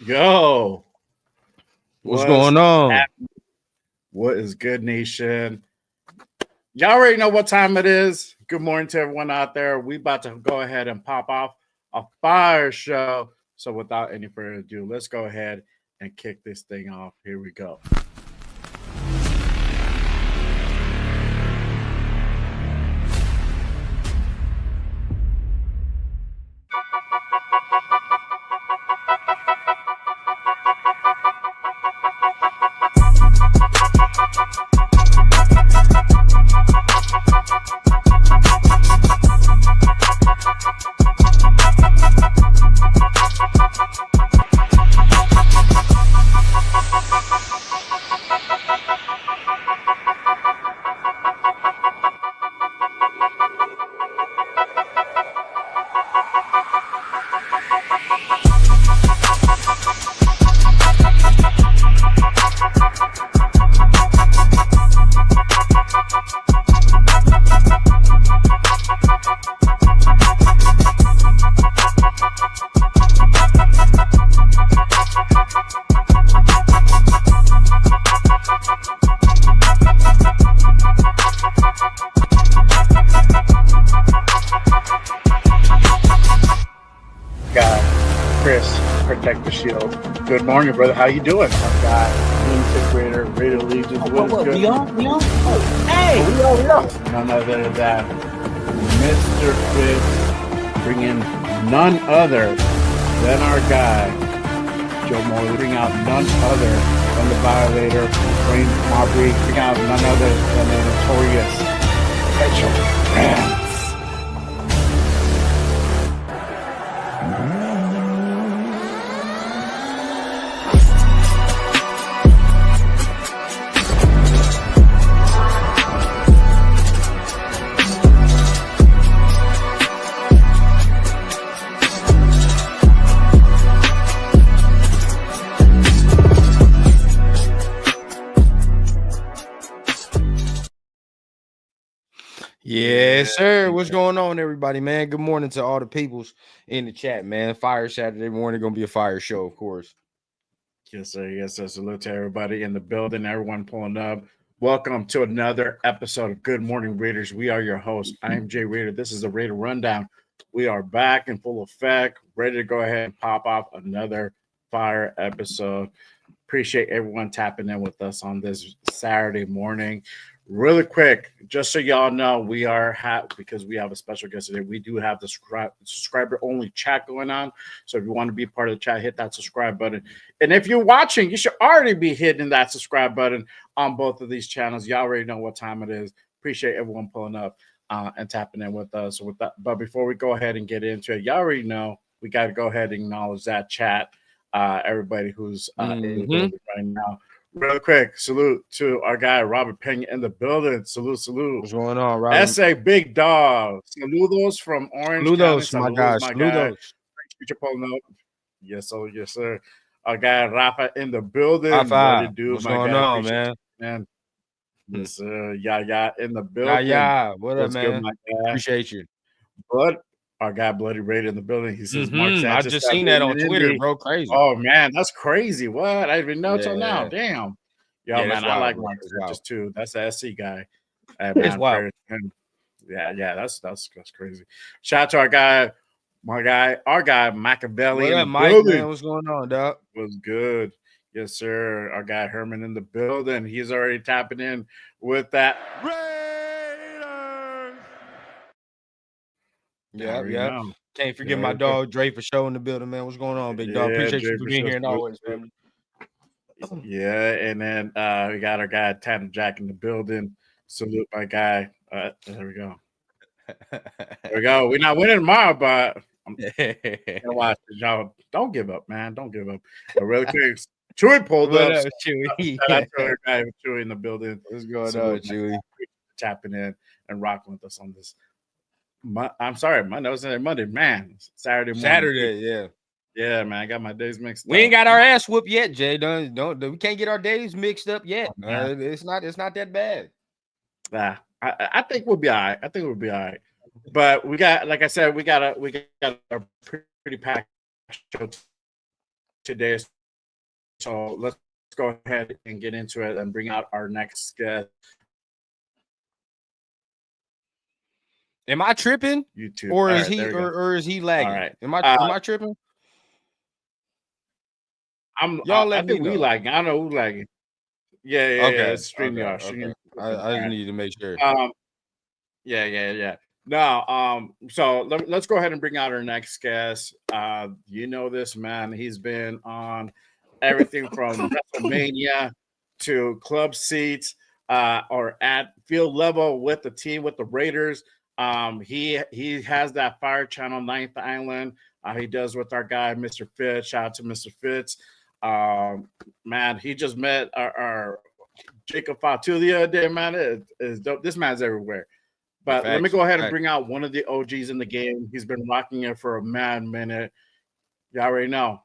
Yo, What's going on? What is good, nation? Y'all already know what time it is. Good morning to everyone out there. We about to go ahead and pop off a fire show. So without any further ado, let's go ahead and kick this thing off. Here we go. Protect the shield. Good morning, brother. How you doing? My guy, Raider, Raider Legions. What is good? We on? Oh, hey! We on. None other than Mr. Fitz, bringing none other than our guy, Joe Morley, bring out none other than the Violator, Wayne Marbury, bring out none other than the notorious Mitchell Rams. Yes, sir. What's going on, everybody, man? Good morning to all the peoples in the chat, man. Fire Saturday morning, gonna be a fire show, of course. Yes, sir. Yes, sir. Salute to everybody in the building, everyone pulling up. Welcome to another episode of Good Morning Raiders. We are your hosts. I am Jay Raider. This is the Raider Rundown. We are back in full effect, ready to go ahead and pop off another fire episode. Appreciate everyone tapping in with us on this Saturday morning. Really quick, just so y'all know, we are because we have a special guest today. We do have the subscriber only chat going on. So if you want to be part of the chat, hit that subscribe button. And if you're watching, you should already be hitting that subscribe button on both of these channels. Y'all already know what time it is. Appreciate everyone pulling up and tapping in with us. With that, but before we go ahead and get into it, y'all already know we got to go ahead and acknowledge that chat. Everybody who's in the building right now. Real quick, salute to our guy Robert Pena in the building. Salute. What's going on, Robert? S.A. Big Dog. Saludos from Orange Saludos, County. my guy. Saludos. Thanks for pulling up. Yes, sir. Our guy Rafa in the building. Rafa, what's going on, man? Yes, sir. Yeah, in the building. Yeah. What up, man? Good, my guy? Appreciate you. But our guy Bloody Raider in the building. He says, Mark Sanchez. I just seen that on Twitter, Indy. bro. Crazy. Oh, man, that's crazy. What? I didn't know till now. Damn. Yo, man, I like Mark Sanchez too. That's the SC guy. It's wild. Yeah, that's crazy. Shout out to our guy, our guy Machiavelli. What up, Mike? Man, what's going on, dog? Was good. Yes, sir. Our guy Herman in the building. He's already tapping in with that. Raiders. Yeah. Can't forget my dog Dre for showing the building, man. What's going on, big dog? Appreciate you for being here and always, man. Yeah, and then we got our guy Tanner Jack in the building. Salute my guy. There we go. We're not winning tomorrow, but I'm gonna watch it. Y'all don't give up, man. Don't give up. But really quick, Chewy pulled up. Chewy. Shout out to our guy Chewy in the building. What's going on, Chewy? Tapping in and rocking with us on this. I'm sorry, Monday was Monday, man. Saturday morning. Yeah, man. I got my days mixed up. We ain't got our ass whooped yet, Jay. We can't get our days mixed up yet. It's not that bad. I think we'll be all right. But we got, like I said, we got a pretty packed show today. So let's go ahead and get into it and bring out our next guest. Am I tripping? YouTube, Or all is right, he there we go. or is he lagging? All right. Am I tripping? Y'all I let me think we know. lagging. I don't know who lagging. Yeah. It's StreamYard. Okay. I just needed to make sure. Yeah. No, so let's go ahead and bring out our next guest. You know this man. He's been on everything from WrestleMania to club seats, or at field level with the team, with the Raiders. He has that Fire Channel Ninth Island. He does with our guy, Mr. Fitz. Shout out to Mr. Fitz. Man, he just met our Jacob Fatu the other day, man. It is dope. This man's everywhere. But let me go ahead and bring out one of the OGs in the game. He's been rocking it for a mad minute. You already know.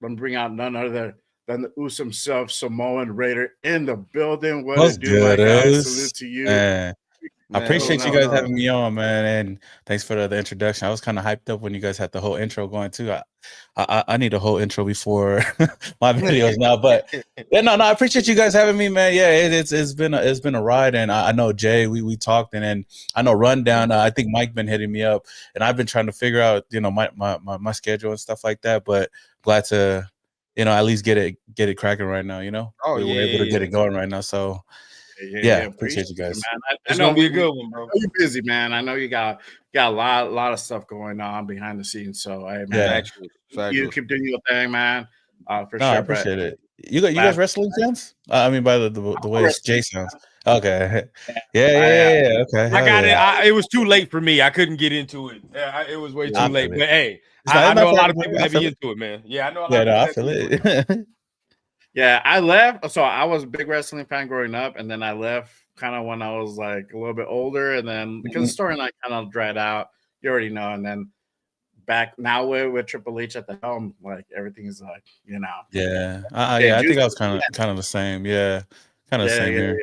Let me bring out none other than the Us himself, Samoan Raider, in the building. What's good, guys? Salute to you. I appreciate you guys having me on, man, and thanks for the introduction. I was kind of hyped up when you guys had the whole intro going too. I need a whole intro before my videos now, but yeah, no, I appreciate you guys having me, man. Yeah, it's been a ride, and I know Jay, we talked, and then I know Rundown. I think Mike been hitting me up, and I've been trying to figure out my schedule and stuff like that. But glad to at least get it cracking right now. We're able to get it going right now, so. Yeah, appreciate you guys. Man. It's gonna be a good one, bro. You're busy, man. I know you got a lot of stuff going on behind the scenes. So, hey, man, you keep doing your thing, man. For sure. I appreciate it. You guys wrestling fans? I mean, by the way Jay sounds. Okay. Yeah. Okay. I got it. It was too late for me. I couldn't get into it. It was way too late. But hey, I know a lot of people that be into it, man. Yeah, I know a lot of people. I feel it. Yeah, I left. So I was a big wrestling fan growing up, and then I left kind of when I was like a little bit older, and then because the storyline kind of dried out, you already know. And then back now with Triple H at the helm, like everything's like Yeah, I think I was kind of the same. Yeah, kind of the same here.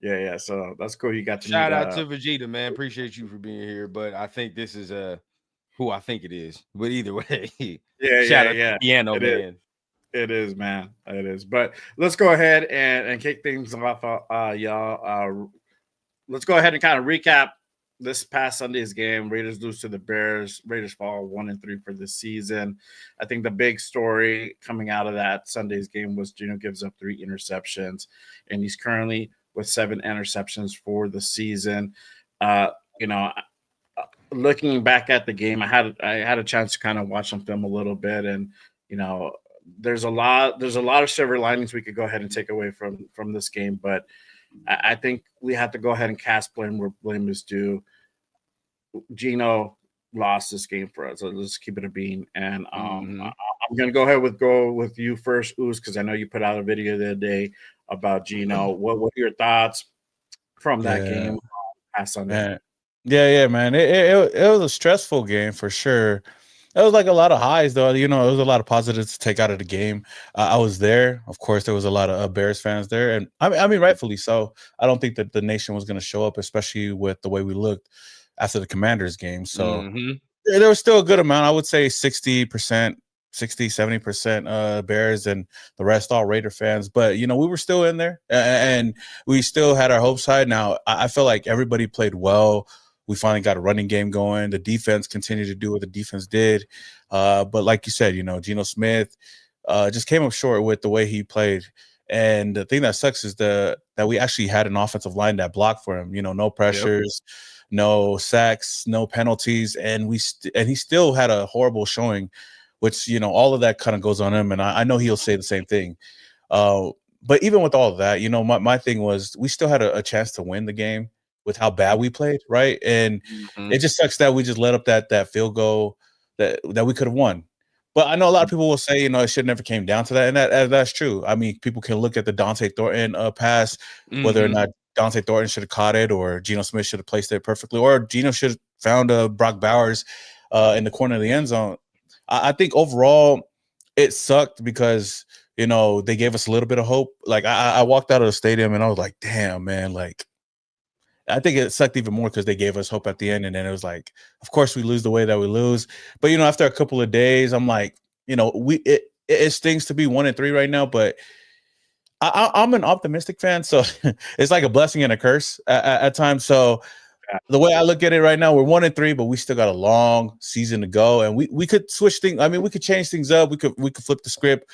Yeah. So that's cool. You got to shout out to Vegeta, man. Appreciate you for being here, but I think this is who I think it is. But either way, shout out to Piano Man. It is, man. It is. But let's go ahead and kick things off, y'all. Let's go ahead and kind of recap this past Sunday's game. Raiders lose to the Bears. Raiders fall 1-3 for this season. I think the big story coming out of that Sunday's game was Geno gives up 3 interceptions, and he's currently with 7 interceptions for the season. Looking back at the game, I had a chance to kind of watch some film a little bit, and there's a lot of silver linings we could go ahead and take away from this game, but I think we have to go ahead and cast blame where blame is due. Geno lost this game for us. So let's keep it a bean. And I'm gonna go ahead with you first, Uz, because I know you put out a video the other day about Geno. What are your thoughts from that game past Sunday? Yeah, man. It was a stressful game for sure. It was like a lot of highs, though. It was a lot of positives to take out of the game. I was there. Of course, there was a lot of Bears fans there. And I mean, rightfully so. I don't think that the nation was going to show up, especially with the way we looked after the Commanders game. So there was still a good amount. I would say 60%, 70% Bears and the rest all Raider fans. But, we were still in there and we still had our hopes high. Now, I feel like everybody played well. We finally got a running game going. The defense continued to do what the defense did. But like you said, Geno Smith just came up short with the way he played. And the thing that sucks is that we actually had an offensive line that blocked for him. No pressures, no sacks, no penalties. And he still had a horrible showing, which, all of that kind of goes on him. And I know he'll say the same thing. But even with all of that, my thing was we still had a chance to win the game with how bad we played, right? And it just sucks that we just let up that field goal that we could have won. But I know a lot of people will say, it should never came down to that, and that's true. I mean, people can look at the Dante Thornton pass, whether or not Dante Thornton should have caught it, or Geno Smith should have placed it perfectly, or Geno should have found Brock Bowers in the corner of the end zone. I think overall it sucked because they gave us a little bit of hope. Like I walked out of the stadium and I was like, damn, man, like I think it sucked even more because they gave us hope at the end, and then it was like, of course we lose the way that we lose. But after a couple of days, I'm like, it stings to be 1-3 right now, but I'm an optimistic fan, so it's like a blessing and a curse at times. So the way I look at it right now, we're 1-3, but we still got a long season to go, and we could switch things. I mean, we could change things up. We could flip the script,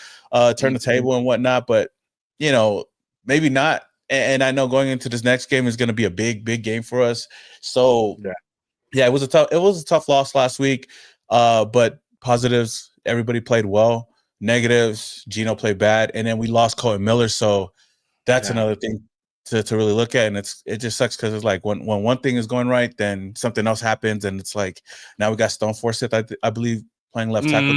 turn the table and whatnot, but maybe not. And I know going into this next game is going to be a big game for us. So yeah, it was a tough loss last week. But positives, everybody played well. Negatives, Geno played bad, and then we lost Colton Miller. So that's another thing to really look at, and it just sucks because it's like when one thing is going right, then something else happens, and it's like now we got Stone Forsyth, I believe, playing left tackle.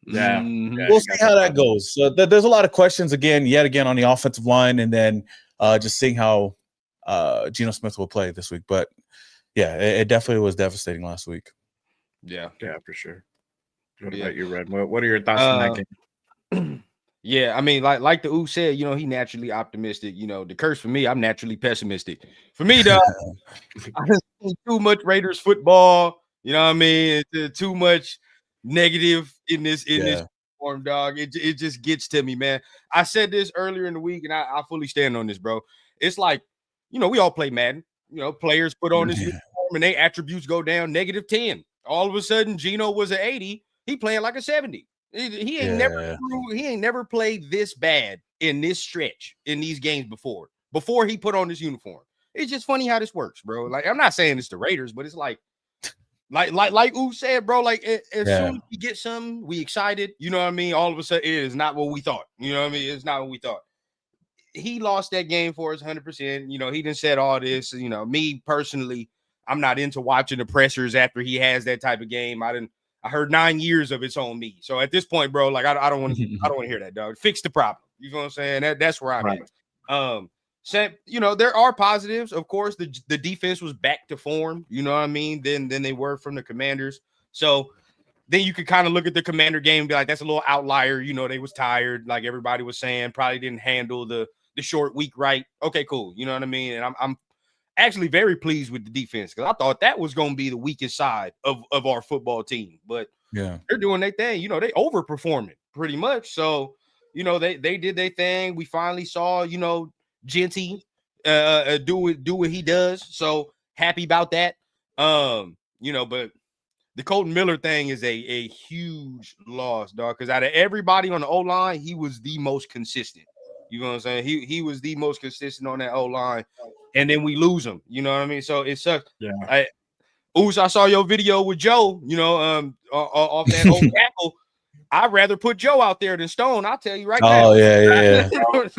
We'll see how that goes. So there's a lot of questions yet again on the offensive line, and then just seeing how Geno Smith will play this week. But yeah, it definitely was devastating last week. Yeah, for sure. What about you, Red? What are your thoughts on that game? Yeah, I mean, like the said, he naturally optimistic. The curse for me, I'm naturally pessimistic. For me, dog, I just see too much Raiders football. You know what I mean? It's too much negative in this form, dog. It just gets to me, man. I said this earlier in the week, and I fully stand on this, bro. It's like, we all play Madden. Players put on this uniform and their attributes go down -10. All of a sudden, Geno was an 80. He playing like a 70. He ain't never played this bad in this stretch in these games before he put on his uniform. It's just funny how this works, bro. Like, I'm not saying it's the Raiders, but it's like Ooh said, bro, like as soon as we get something, we excited, you know what I mean? All of a sudden, it is not what we thought. You know what I mean? It's not what we thought. He lost that game for us 100%. He done said all this. Me personally, I'm not into watching the pressures after he has that type of game. I heard 9 years of it's on me. So at this point, bro, like I don't want to hear that, dog. Fix the problem. You know what I'm saying? That's where I'm at. There are positives. Of course, the defense was back to form. You know what I mean? Then they were from the Commanders. So then you could kind of look at the Commander game and be like, that's a little outlier. They was tired, like everybody was saying, probably didn't handle the short week right. Okay, cool. You know what I mean? And I'm actually very pleased with the defense because I thought that was going to be the weakest side of our football team. But they're doing their thing. They overperforming pretty much. So, they did their thing. We finally saw, Genty do what he does. So happy about that. But the Colton Miller thing is a huge loss, dog. Because out of everybody on the O-line, he was the most consistent. You know what I'm saying? He was the most consistent on that O-line. And then we lose him. You know what I mean? So it sucks. Yeah. I saw your video with Joe, off that old tackle. I'd rather put Joe out there than Stone. I'll tell you right now. Oh, yeah. With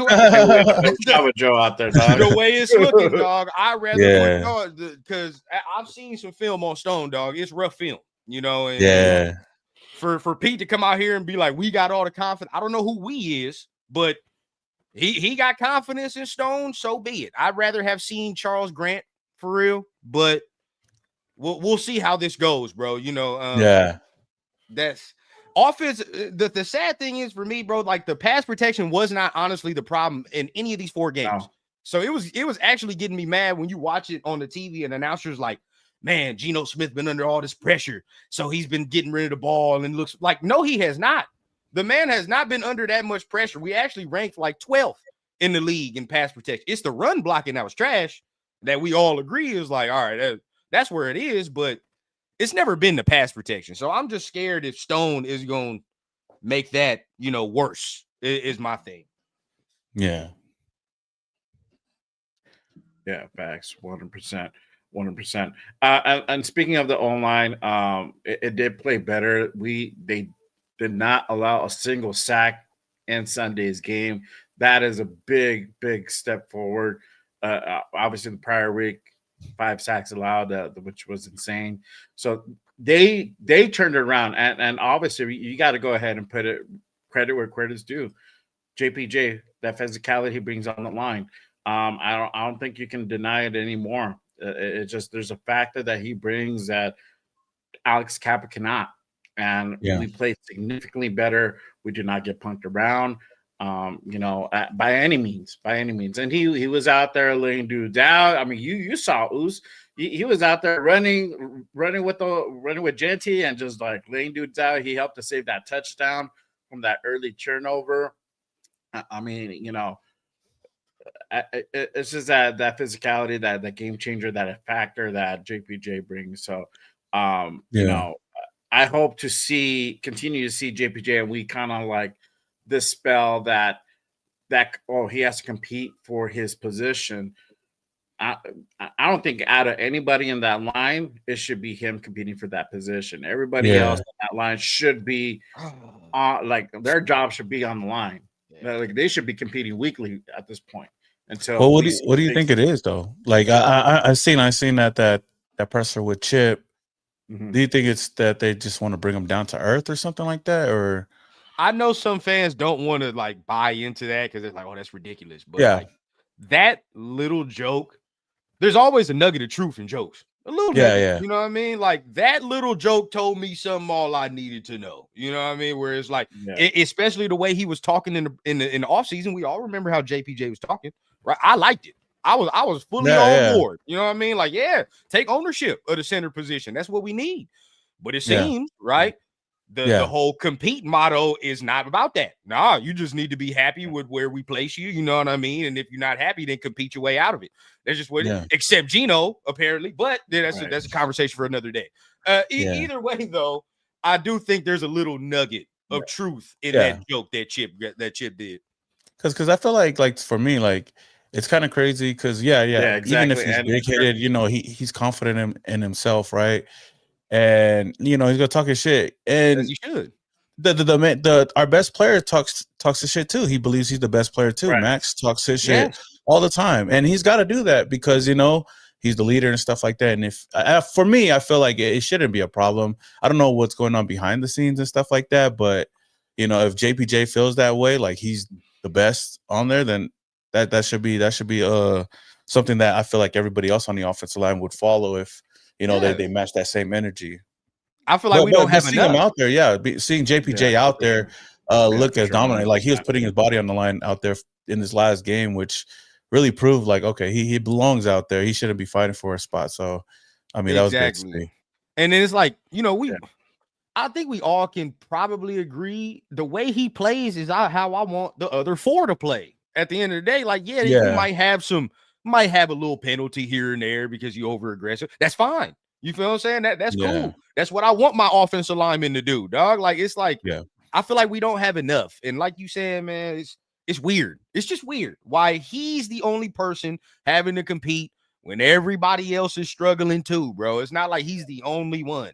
Joe out there, dog. The way it's looking, dog. I'd rather put Joe because I've seen some film on Stone, dog. It's rough film, And for Pete to come out here and be like, we got all the confidence. I don't know who we is, but he got confidence in Stone, so be it. I'd rather have seen Charles Grant for real, but we'll see how this goes, bro. That's offense. The sad thing is for me, bro, like the pass protection was not honestly the problem in any of these 4 games. No. So it was actually getting me mad when you watch it on the TV and announcers like, man, Geno Smith been under all this pressure, so he's been getting rid of the ball and looks like no, he has not. The man has not been under that much pressure. We actually ranked like 12th in the league in pass protection. It's the run blocking that was trash that we all agree is like, all right, that's where it is, but it's never been the pass protection. So I'm just scared if Stone is going to make that, worse is my thing. Yeah. Yeah, facts, 100%. 100%. And speaking of the O-line, it did play better. They did not allow a single sack in Sunday's game. That is a big step forward. Obviously, the prior week, 5 sacks allowed, which was insane. So they turned it around, and obviously you got to go ahead and put it credit where credit's due. JPJ, that physicality he brings on the line. I don't think you can deny it anymore. It's just there's a factor that he brings that Alex Kappa cannot. And we played significantly better. We did not get punked around. by any means. And he was out there laying dudes out. I mean, you saw Oos. He was out there running with Genty and just like laying dudes out. He helped to save that touchdown from that early turnover. I mean, it's just that physicality, that game changer, that factor that JPJ brings. So, I hope to continue to see JPJ, and we kind of like dispel that he has to compete for his position. I don't think out of anybody in that line, it should be him competing for that position. Everybody else in that line should be like their job should be on the line. Yeah. Like they should be competing weekly at this point. Until Well, what do you think it is though? Like I seen that presser with Chip. Mhm. Do you think it's that they just want to bring him down to earth or something like that? Or I know some fans don't want to like buy into that because it's like, oh, that's ridiculous. But Yeah. like that little joke, there's always a nugget of truth in jokes. A little Yeah, nugget, yeah. you know what I mean? Like that little joke told me something all I needed to know. You know what I mean? Where it's like, especially the way he was talking in the off season. We all remember how JPJ was talking, right? I liked it. I was fully on board. You know what I mean? Like, take ownership of the center position. That's what we need. But it seems right. The whole compete motto is not about that. Nah, you just need to be happy with where we place you. You know what I mean? And if you're not happy, then compete your way out of it. That's just what except Geno, apparently. But that's a conversation for another day. Either way, though, I do think there's a little nugget of truth in that joke that Chip did. Because I feel like for me, like it's kind of crazy because exactly. Even if he's big headed, he's confident in himself, right? And he's gonna talk his shit. And as he should. Our best player talks his shit too. He believes he's the best player too. Right. Max talks his shit all the time, and he's got to do that because he's the leader and stuff like that. And if for me, I feel like it shouldn't be a problem. I don't know what's going on behind the scenes and stuff like that, but if JPJ feels that way, like he's the best on there, then that should be something that I feel like everybody else on the offensive line would follow if they match that same energy. I feel like we don't have seeing enough. him out there, seeing JPJ out there look as dominant, like he was putting his body on the line out there in his last game, which really proved like, okay, he belongs out there. He shouldn't be fighting for a spot. So, I mean, that was great to see. And then it's like, I think we all can probably agree the way he plays is how I want the other four to play. At the end of the day, like, you might have a little penalty here and there because you over aggressive. That's fine. You feel what I'm saying? That's cool. That's what I want my offensive lineman to do, dog. Like, it's like, I feel like we don't have enough. And like you said, man, it's weird. It's just weird why he's the only person having to compete when everybody else is struggling too, bro. It's not like he's the only one.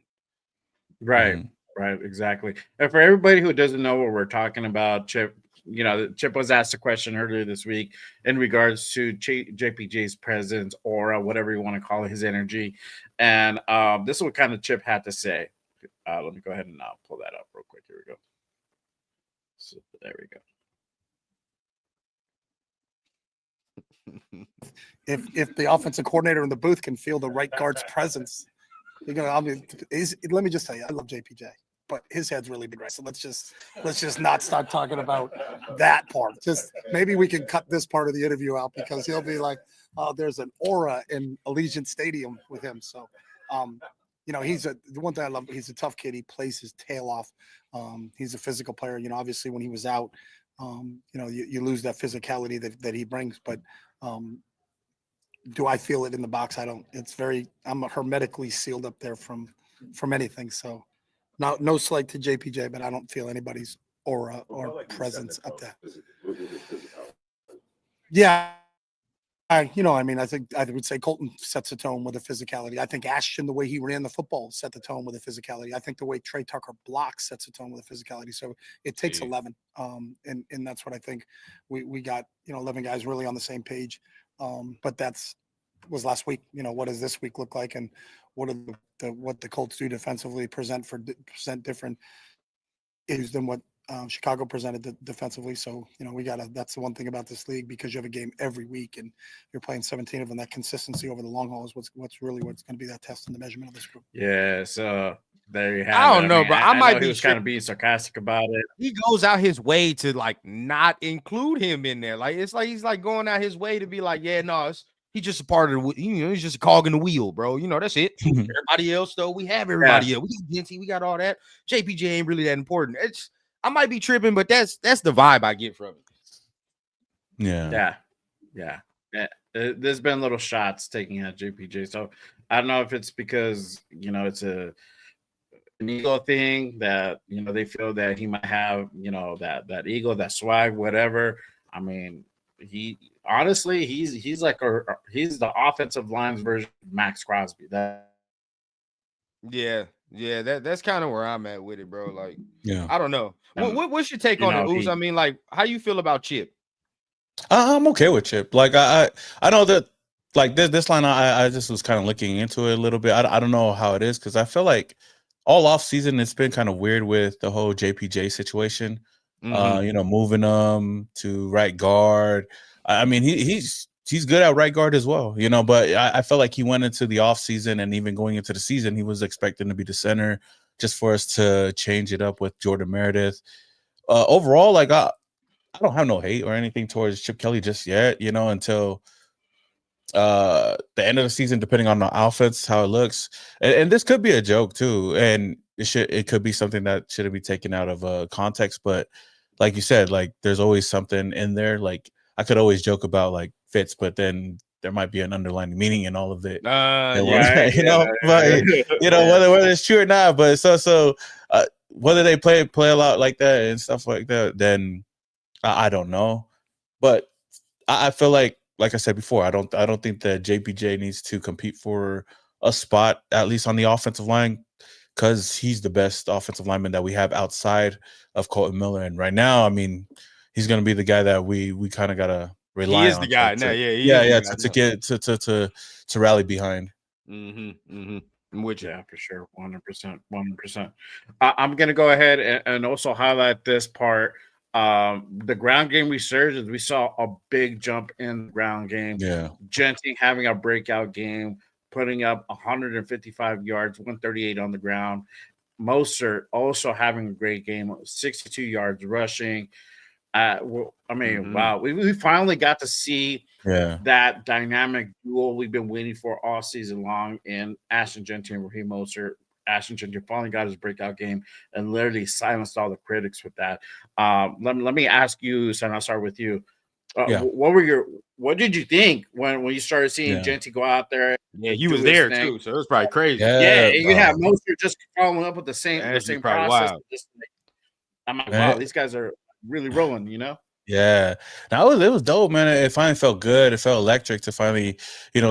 Right. Right. Exactly. And for everybody who doesn't know what we're talking about, Chip was asked a question earlier this week in regards to JPJ's presence, aura, whatever you want to call it, his energy. And this is what kind of Chip had to say. Let me go ahead and pull that up real quick. Here we go. So there we go. If the offensive coordinator in the booth can feel the right guard's presence, let me just tell you, I love JPJ. But his head's really big, right? So let's just not start talking about that part. Just maybe we can cut this part of the interview out because he'll be like, there's an aura in Allegiant Stadium with him. So, the one thing I love, he's a tough kid. He plays his tail off. He's a physical player. Obviously when he was out, you lose that physicality that he brings. But do I feel it in the box? I don't. I'm hermetically sealed up there from anything. So. No slight to JPJ, but I don't feel anybody's aura or presence up there. Yeah. I think I would say Colton sets the tone with a physicality. I think Ashton, the way he ran the football, set the tone with a physicality. I think the way Trey Tucker blocks sets the tone with a physicality. So it takes 11. And that's what I think we got, 11 guys really on the same page. But was last week. What does this week look like? And what the Colts do defensively present different issues than what Chicago presented defensively. So, that's the one thing about this league, because you have a game every week and you're playing 17 of them. That consistency over the long haul is what's going to be that test and the measurement of this group. Yes. There you have I it. don't know, mean, bro. I I might know he be was kind of being sarcastic about it. He goes out his way to like not include him in there. Like it's like he's like going out his way to be like, yeah, no, he's just a part of the, he's just a cog in the wheel, bro. That's it. Everybody else, though, we have everybody else. We got Genty, we got all that. JPJ ain't really that important. I might be tripping, but that's the vibe I get from it. Yeah. There's been little shots taking at JPJ, so I don't know if it's because it's an ego thing that they feel that he might have that ego, that swag, whatever. I mean, he's like he's the offensive line's version of Max Crosby. That's kind of where I'm at with it, bro. Like, Yeah, I don't know. What's your take on it, Ooze? I mean, like, how you feel about Chip? I'm okay with Chip. Like, I know that like this line, I just was kind of looking into it a little bit. I don't know how it is because I feel like all off season it's been kind of weird with the whole JPJ situation. Moving him to right guard. I mean, he's good at right guard as well, but I felt like he went into the off season and even going into the season, he was expecting to be the center just for us to change it up with Jordan Meredith. Overall, like I don't have no hate or anything towards Chip Kelly just yet, until the end of the season, depending on the offense, how it looks. And this could be a joke too. And it could be something that shouldn't be taken out of context. But like you said, like there's always something in there. Like I could always joke about like Fitz, but then there might be an underlying meaning in all of it. But whether it's true or not, but whether they play a lot like that and stuff like that, then I don't know. But I feel like I said before, I don't think that JPJ needs to compete for a spot, at least on the offensive line, because he's the best offensive lineman that we have outside of Colton Miller. And right now, I mean, he's going to be the guy that we kind of got to rely on. He is the guy. To rally behind. Which, for sure. 100%. I'm going to go ahead and also highlight this part. The ground game resurgence, we saw a big jump in the ground game. Yeah. Genty having a breakout game, putting up 155 yards, 138 on the ground. Mostert also having a great game, 62 yards rushing. Wow. We finally got to see that dynamic duo we've been waiting for all season long in Ashton Genty and Raheem Mostert. Ashton Genty finally got his breakout game and literally silenced all the critics with that. Let me ask you, Son, I'll start with you. What did you think when you started seeing Genty go out there? Yeah, he was there too, so it was probably crazy. Yeah, and you have Mostert just following up with the same process. I'm like, wow, these guys are really rolling, Yeah, now it was dope, man. It finally felt good. It felt electric to finally,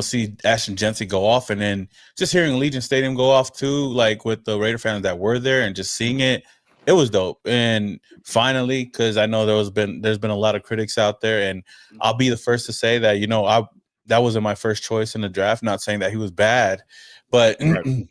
see Ashton Genty go off, and then just hearing Allegiant Stadium go off too, like with the Raider fans that were there, and just seeing it was dope. And finally, because I know there's been a lot of critics out there, and I'll be the first to say that that wasn't my first choice in the draft. Not saying that he was bad, but. Right.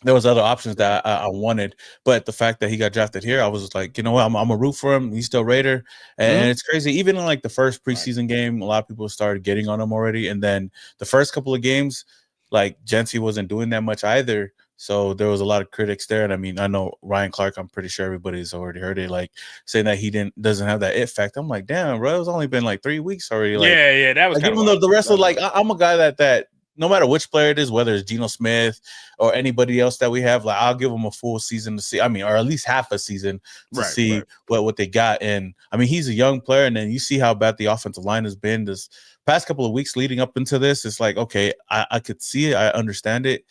There was other options that I wanted, but the fact that he got drafted here, I was just like, you know what, I'm a root for him. He's still Raider, and it's crazy. Even in like the first preseason game, a lot of people started getting on him already, and then the first couple of games, like Genty wasn't doing that much either. So there was a lot of critics there, and I mean, I know Ryan Clark. I'm pretty sure everybody's already heard it, like saying that he doesn't have that it factor. I'm like, damn, bro, it's only been like 3 weeks already. Like, that was like, even though the rest of I'm a guy that. No matter which player it is, whether it's Geno Smith or anybody else that we have, like I'll give them a full season to see. I mean, or at least half a season to see what they got. And I mean, he's a young player, and then you see how bad the offensive line has been this past couple of weeks leading up into this. It's like, okay, I could see it, I understand it,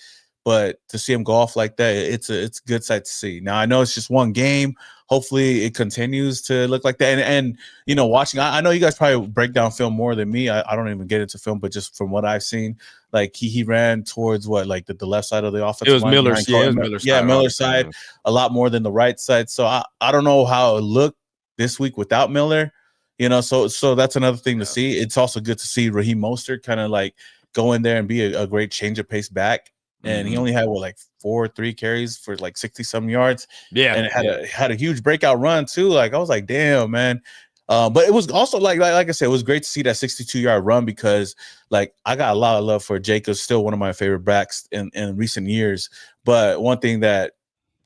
but to see him go off like that, it's a good sight to see. Now I know it's just one game. Hopefully it continues to look like that. And watching, I know you guys probably break down film more than me. I don't even get into film, but just from what I've seen, like he ran towards like the left side of the offensive line. It was Miller's side. Miller's side a lot more than the right side. So I don't know how it looked this week without Miller. So that's another thing to see. It's also good to see Raheem Mostert kind of like go in there and be a great change of pace back. And he only had 3 carries for like 60-some yards. Yeah, and it had a huge breakout run too. Like I was like, damn, man. But it was also like I said, it was great to see that 62-yard run because like I got a lot of love for Jacobs, still one of my favorite backs in recent years. But one thing that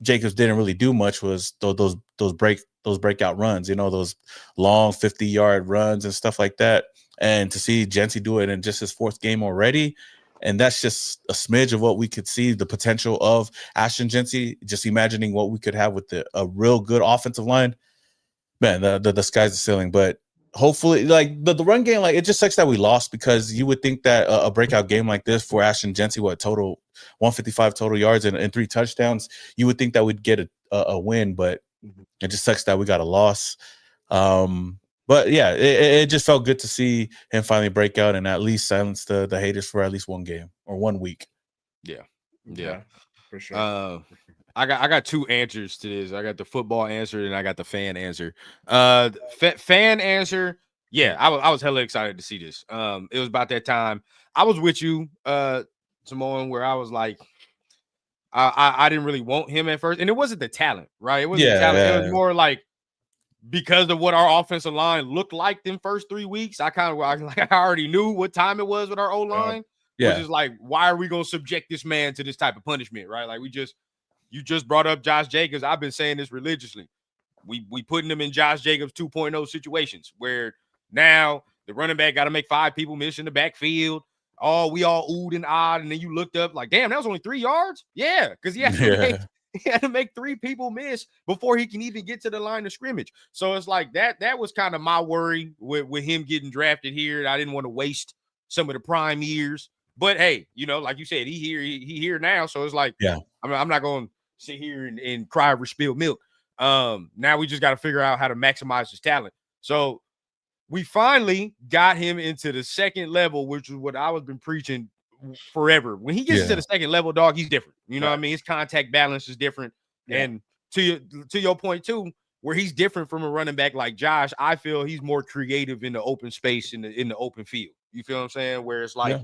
Jacobs didn't really do much was those breakout runs, those long 50-yard runs and stuff like that. And to see Jency do it in just his 4th game already, and that's just a smidge of what we could see the potential of Ashton Jency. Just imagining what we could have with a real good offensive line, man. The sky's the ceiling. But hopefully, like the run game, like it just sucks that we lost, because you would think that a breakout game like this for Ashton Jency, total 155 total yards and 3 touchdowns, you would think that we'd get a win, but it just sucks that we got a loss. But yeah, it just felt good to see him finally break out and at least silence the haters for at least 1 game or 1 week. Yeah, for sure. I got 2 answers to this. I got the football answer and I got the fan answer. Fan answer. Yeah, I was hella excited to see this. It was about that time. I was with you, Samoan, where I was like, I didn't really want him at first, and it wasn't the talent, right? It wasn't the talent. It was more like, because of what our offensive line looked like in first 3 weeks, I already knew what time it was with our O-line. Which is like, why are we gonna subject this man to this type of punishment, right? Like, you just brought up Josh Jacobs. I've been saying this religiously. We putting him in Josh Jacobs 2.0 situations where now the running back got to make 5 people miss in the backfield. Oh, we all oohed and ahhed, and then you looked up like, damn, that was only 3 yards. Yeah, because he had to make 3 people miss before he can even get to the line of scrimmage. So it's like that was kind of my worry with him getting drafted here. I didn't want to waste some of the prime years. But hey, like you said, he here now. So it's like, I'm not going to sit here and cry over spilled milk. Now we just got to figure out how to maximize his talent. So we finally got him into the second level, which is what I was been preaching forever. When he gets to the second level, dog, he's different. You know what I mean? His contact balance is different. Yeah. And to your point too, where he's different from a running back like Josh, I feel he's more creative in the open space, in the open field. You feel what I'm saying? Where it's like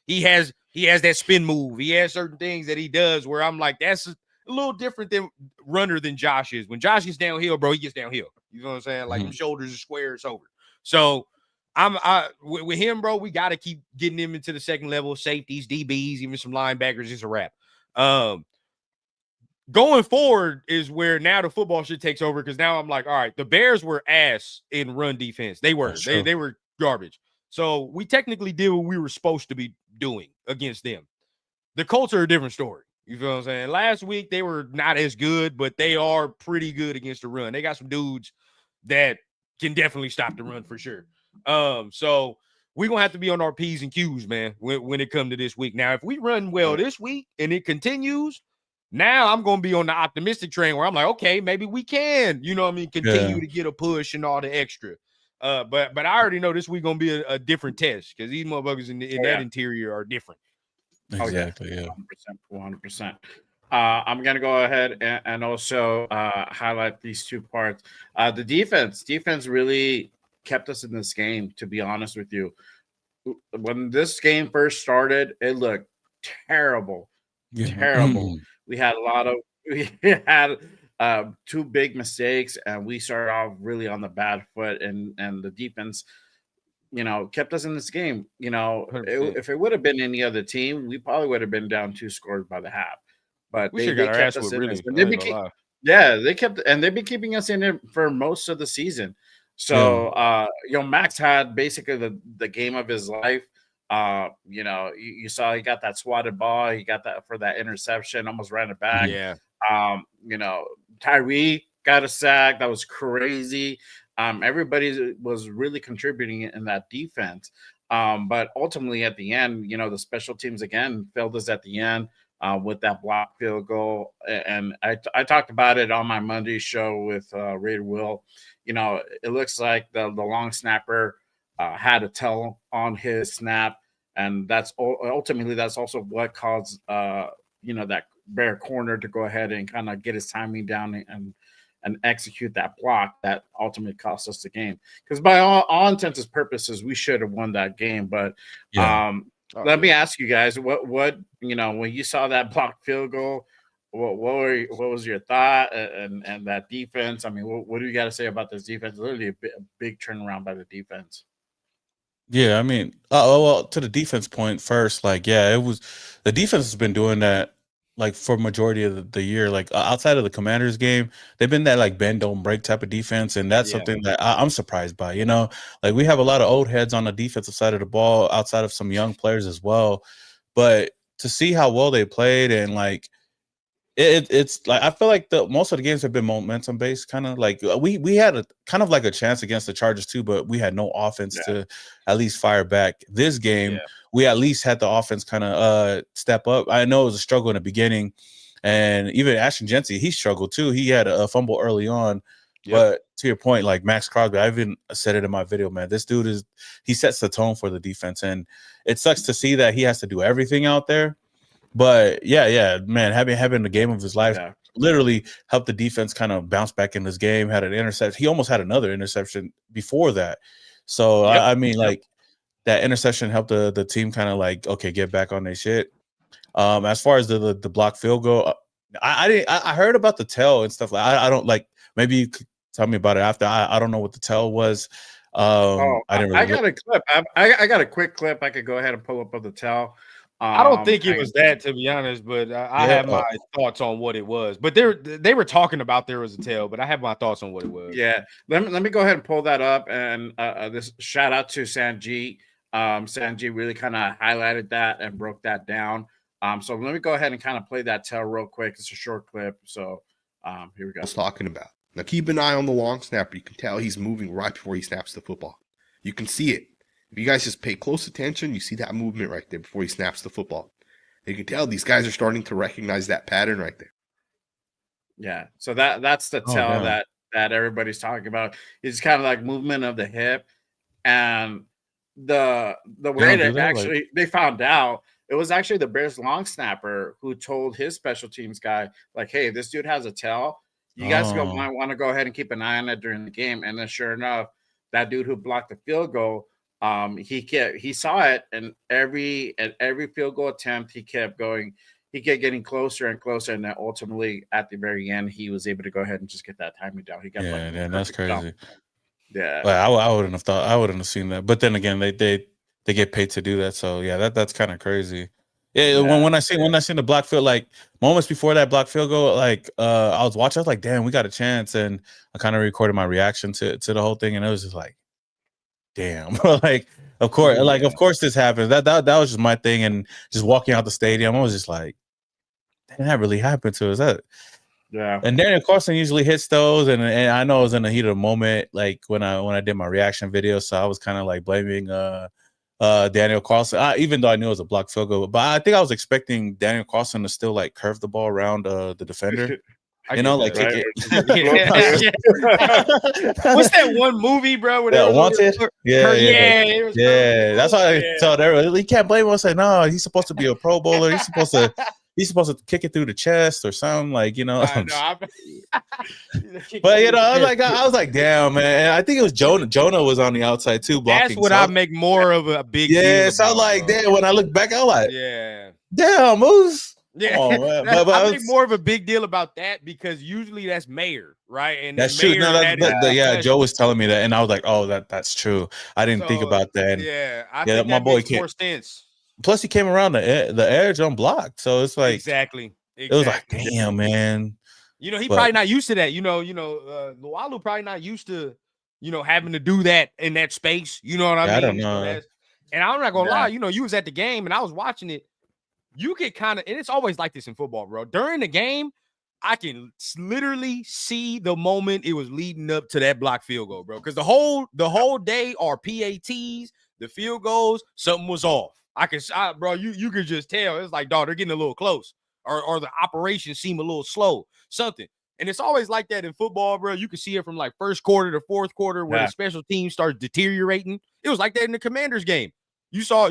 he has that spin move. He has certain things that he does where I'm like, that's a little different than runner than Josh is. When Josh gets downhill, bro, he gets downhill. You know what I'm saying? Like, them shoulders are square, it's over. So with him, bro, we got to keep getting him into the second level, safeties, DBs, even some linebackers. It's a wrap. Going forward is where now the football shit takes over, because now I'm like, all right, the Bears were ass in run defense. They were. They were garbage. So we technically did what we were supposed to be doing against them. The Colts are a different story. You feel what I'm saying? Last week, they were not as good, but they are pretty good against the run. They got some dudes that can definitely stop the run for sure. So we're going to have to be on our P's and Q's, man, when it comes to this week. Now, if we run well this week and it continues, now I'm going to be on the optimistic train where I'm like, okay, maybe we can, continue to get a push and all the extra. But I already know this week going to be a different test, because these motherfuckers in that interior are different. Exactly. 100%. I'm going to go ahead and also highlight these 2 parts. The defense really kept us in this game, to be honest with you. When this game first started, it looked terrible. Terrible. We had 2 big mistakes, and we started off really on the bad foot, and the defense kept us in this game. If it would have been any other team, we probably would have been down 2 scores by the half. But they kept us in this. They've been keeping us in it for most of the season. So Max had basically the game of his life. You saw he got that swatted ball. He got that for that interception, almost ran it back. Tyree got a sack. That was crazy. Everybody was really contributing in that defense. But ultimately at the end, the special teams again failed us at the end with that block field goal. And I talked about it on my Monday show with Raider Will. It looks like the long snapper had a tell on his snap, and that's also what caused that Bear corner to go ahead and kind of get his timing down and execute that block that ultimately cost us the game. Because by all intents and purposes, we should have won that game. But let me ask you guys, what when you saw that blocked field goal, what was your thought and that defense? I mean, what do you got to say about this defense? Literally a big turnaround by the defense. Yeah, I mean, well, to the defense point first, it was the defense has been doing that like for majority of the year. Like outside of the Commanders game, they've been that like bend don't break type of defense, and that's something that I'm surprised by. Like we have a lot of old heads on the defensive side of the ball, outside of some young players as well. But to see how well they played, and like it's like I feel like most of the games have been momentum based, kind of like we had a kind of like a chance against the Chargers too, but we had no offense to at least fire back. This game, we at least had the offense kind of step up. I know it was a struggle in the beginning, and even Ashton Jency, he struggled too. He had a fumble early on. But to your point, like Max Crosby, I even said it in my video, man. This dude he sets the tone for the defense, and it sucks to see that he has to do everything out there. But yeah, man, having the game of his life literally helped the defense kind of bounce back in this game. Had an interception. He almost had another interception before that. So I mean, like that interception helped the team kind of like get back on their shit. As far as the block field goal, I heard about the tell and stuff. Like I don't like. Maybe you could tell me about it after. I don't know what the tell was. I didn't. Really I got a clip. I got a quick clip. I could go ahead and pull up of the tell. I don't think it was that, to be honest, but I have my thoughts on what it was. But they were talking about there was a tail, but I have my thoughts on what it was. Yeah, let me go ahead and pull that up. And this shout out to Sanjeet. Sanjeet really kind of highlighted that and broke that down. So let me go ahead and kind of play that tail real quick. It's a short clip. So here we go. I was talking about. Now keep an eye on the long snapper. You can tell he's moving right before he snaps the football. You can see it. If you guys just pay close attention, you see that movement right there before he snaps the football. You can tell these guys are starting to recognize that pattern right there. Yeah, so that's the tell that everybody's talking about. It's kind of like movement of the hip, and the way that actually they found out, it was actually the Bears long snapper who told his special teams guy, like, "Hey, this dude has a tell. You guys might want to go ahead and keep an eye on it during the game." And then, sure enough, that dude who blocked the field goal. He saw it, and every field goal attempt, he kept going. He kept getting closer and closer, and then ultimately, at the very end, he was able to go ahead and just get that timing down. He got that's crazy. Jump. Yeah, well, I wouldn't have thought. I wouldn't have seen that. But then again, they get paid to do that, so yeah, that's kind of crazy. Yeah, when I seen the block field, like moments before that block field goal, like I was watching, I was like, damn, we got a chance, and I kind of recorded my reaction to the whole thing, and it was just like, damn, like of course this happens. That was just my thing, and just walking out the stadium, I was just like, damn, that really happened to us. And Daniel Carlson usually hits those, and I know it was in the heat of the moment, like when I did my reaction video, so I was kind of like blaming Daniel Carlson, even though I knew it was a blocked field goal, but I think I was expecting Daniel Carlson to still like curve the ball around the defender. Kick it. What's that one movie, bro? Wanted? Yeah. That's why I told everyone, you can't blame him. I said, no, he's supposed to be a Pro Bowler. He's supposed to kick it through the chest or something, like, But I was like, damn, man. I think it was Jonah. Jonah was on the outside too, blocking. That's what I make more of a big deal. Yeah, so I was like, damn. When I look back, I was like, damn, Moose. Yeah, I make more of a big deal about that because usually that's Mayor, right? And that's true. No, Joe was telling me that, and I was like, "Oh, that's true." I didn't think about that. And I think my boy makes more sense. Plus, he came around the edge unblocked, so it's like exactly. It was like, damn, man. He probably not used to that. Lualu probably not used to, having to do that in that space. You know what I mean? I don't know. And I'm not gonna lie. You was at the game, and I was watching it. You get kind of, and it's always like this in football, bro. During the game, I can literally see the moment it was leading up to that block field goal, bro. Because the whole day, our PATs, the field goals, something was off. Bro, you could just tell. It's like, dog, they're getting a little close, or the operations seem a little slow, something. And it's always like that in football, bro. You can see it from like first quarter to fourth quarter where the special team starts deteriorating. It was like that in the Commanders game. You saw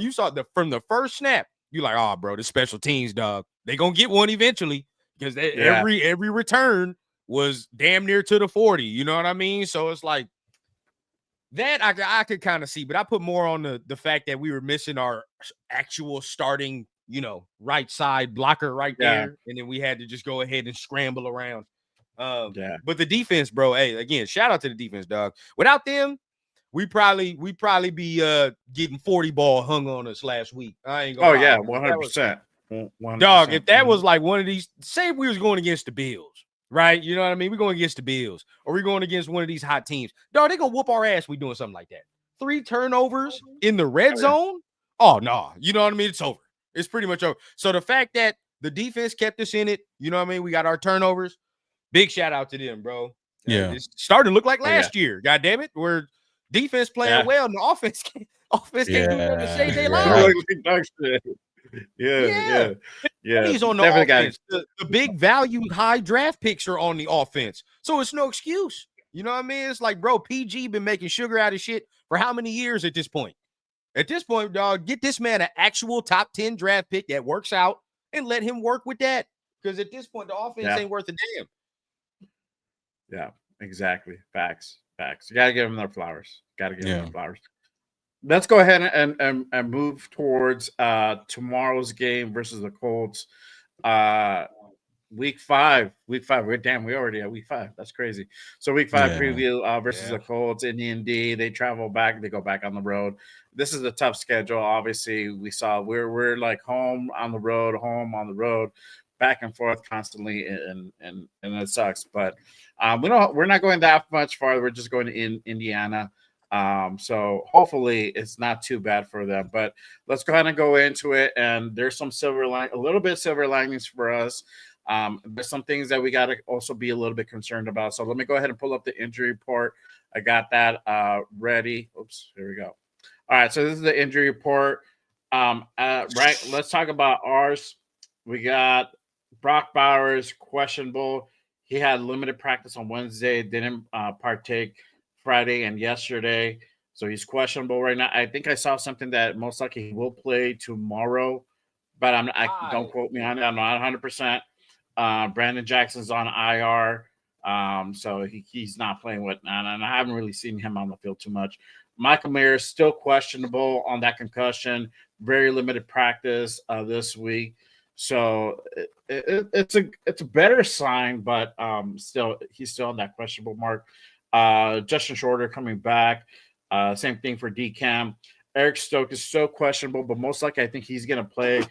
from the first snap. You like, oh, bro, the special teams, dog. They gonna get one eventually because every return was damn near to the 40. You know what I mean? So it's like that I could kind of see, but I put more on the fact that we were missing our actual starting, right side blocker right there, and then we had to just go ahead and scramble around. But the defense, bro. Hey, again, shout out to the defense, dog. Without them, we probably be getting 40 ball hung on us last week. I ain't gonna lie. 100%. Dog, if that was like one of these, say we was going against the Bills, right? You know what I mean? We're going against the Bills, or we're going against one of these hot teams. Dog, they're going to whoop our ass. We doing something like that. 3 turnovers in the red zone. Oh, no. You know what I mean? It's over. It's pretty much over. So the fact that the defense kept us in it, you know what I mean? We got our turnovers. Big shout out to them, bro. Yeah. It's starting to look like last year. God damn it. Where defense playing well and the offense can't do nothing to save their lives. Yeah. He's on the offense. The big value, high draft picks are on the offense. So it's no excuse. You know what I mean? It's like, bro, PG been making sugar out of shit for how many years at this point? At this point, dog, get this man an actual top 10 draft pick that works out and let him work with that. Because at this point, the offense ain't worth a damn. Yeah, exactly. Facts. You got to give them their flowers. Let's go ahead and move towards tomorrow's game versus the Colts. Week 5. We already at week 5. That's crazy. So week 5 preview versus the Colts in Indy. They travel back. They go back on the road. This is a tough schedule. Obviously, we saw we're like home on the road, back and forth constantly, and it sucks. But we're not going that much farther. We're just going to Indiana. So hopefully it's not too bad for them. But let's go ahead and go into it. And there's some a little bit silver linings for us. There's some things that we got to also be a little bit concerned about. So let me go ahead and pull up the injury report. I got that ready. Oops, here we go. All right, so this is the injury report. Right, let's talk about ours. We got Brock Bowers, questionable. He had limited practice on Wednesday, didn't partake Friday and yesterday, so he's questionable right now. I think I saw something that most likely he will play tomorrow, but don't quote me on it. I'm not 100%. Brandon Jackson's on IR, so he's not playing with, and I haven't really seen him on the field too much. Michael Mayer is still questionable on that concussion. Very limited practice this week, so it's a better sign, but still he's still on that questionable mark. Justin Shorter coming back. Same thing for DCAM. Eric Stokes is so questionable, but most likely I think he's going to play.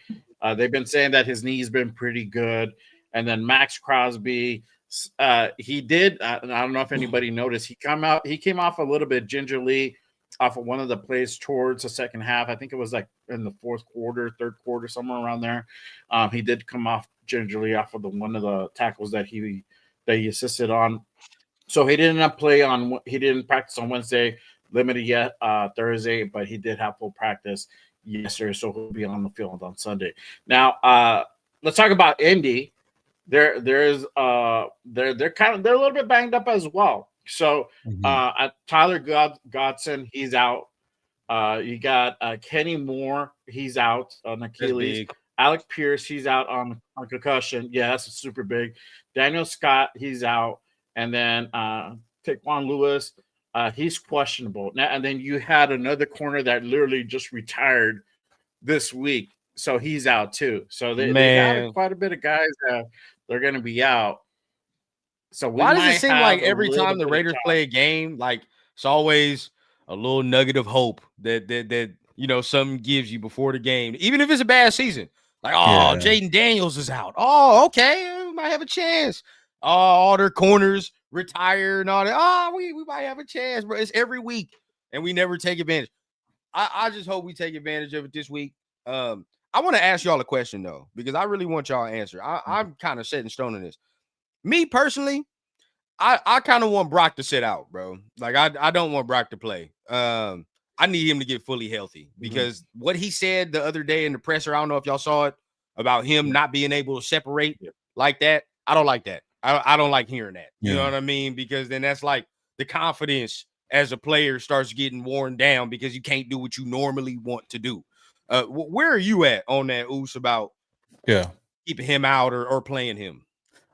They've been saying that his knee's been pretty good. And then Max Crosby, he did. I don't know if anybody noticed. He came off a little bit gingerly off of one of the plays towards the second half. I think it was like in the fourth quarter, third quarter, somewhere around there. He did come off gingerly off of one of the tackles that he assisted on. So he didn't practice on Wednesday, limited yet Thursday, but he did have full practice yesterday, so he'll be on the field on Sunday. Now, let's talk about Indy. They're a little bit banged up as well. So Tyler Godson, he's out. You got Kenny Moore, he's out on Achilles. Alec Pierce, he's out on concussion. Yeah, that's super big. Daniel Scott, he's out. And then Taquan Lewis, he's questionable. Now, and then you had another corner that literally just retired this week, so he's out too. So they got quite a bit of guys that they're going to be out. So why does it seem like every time the Raiders play a game, like it's always a little nugget of hope that something gives you before the game, even if it's a bad season? Like, Jaden Daniels is out. Oh, okay, we might have a chance. All their corners retire and all that. We might have a chance, bro. It's every week, and we never take advantage. I just hope we take advantage of it this week. I want to ask y'all a question, though, because I really want y'all to answer. I'm kind of set in stone on this. Me, personally, I kind of want Brock to sit out, bro. Like, I don't want Brock to play. I need him to get fully healthy because what he said the other day in the presser, I don't know if y'all saw it, about him not being able to separate like that. I don't like that. I don't like hearing that. You know what I mean? Because then that's like the confidence as a player starts getting worn down because you can't do what you normally want to do. Where are you at on that, Oos, about keeping him out or playing him?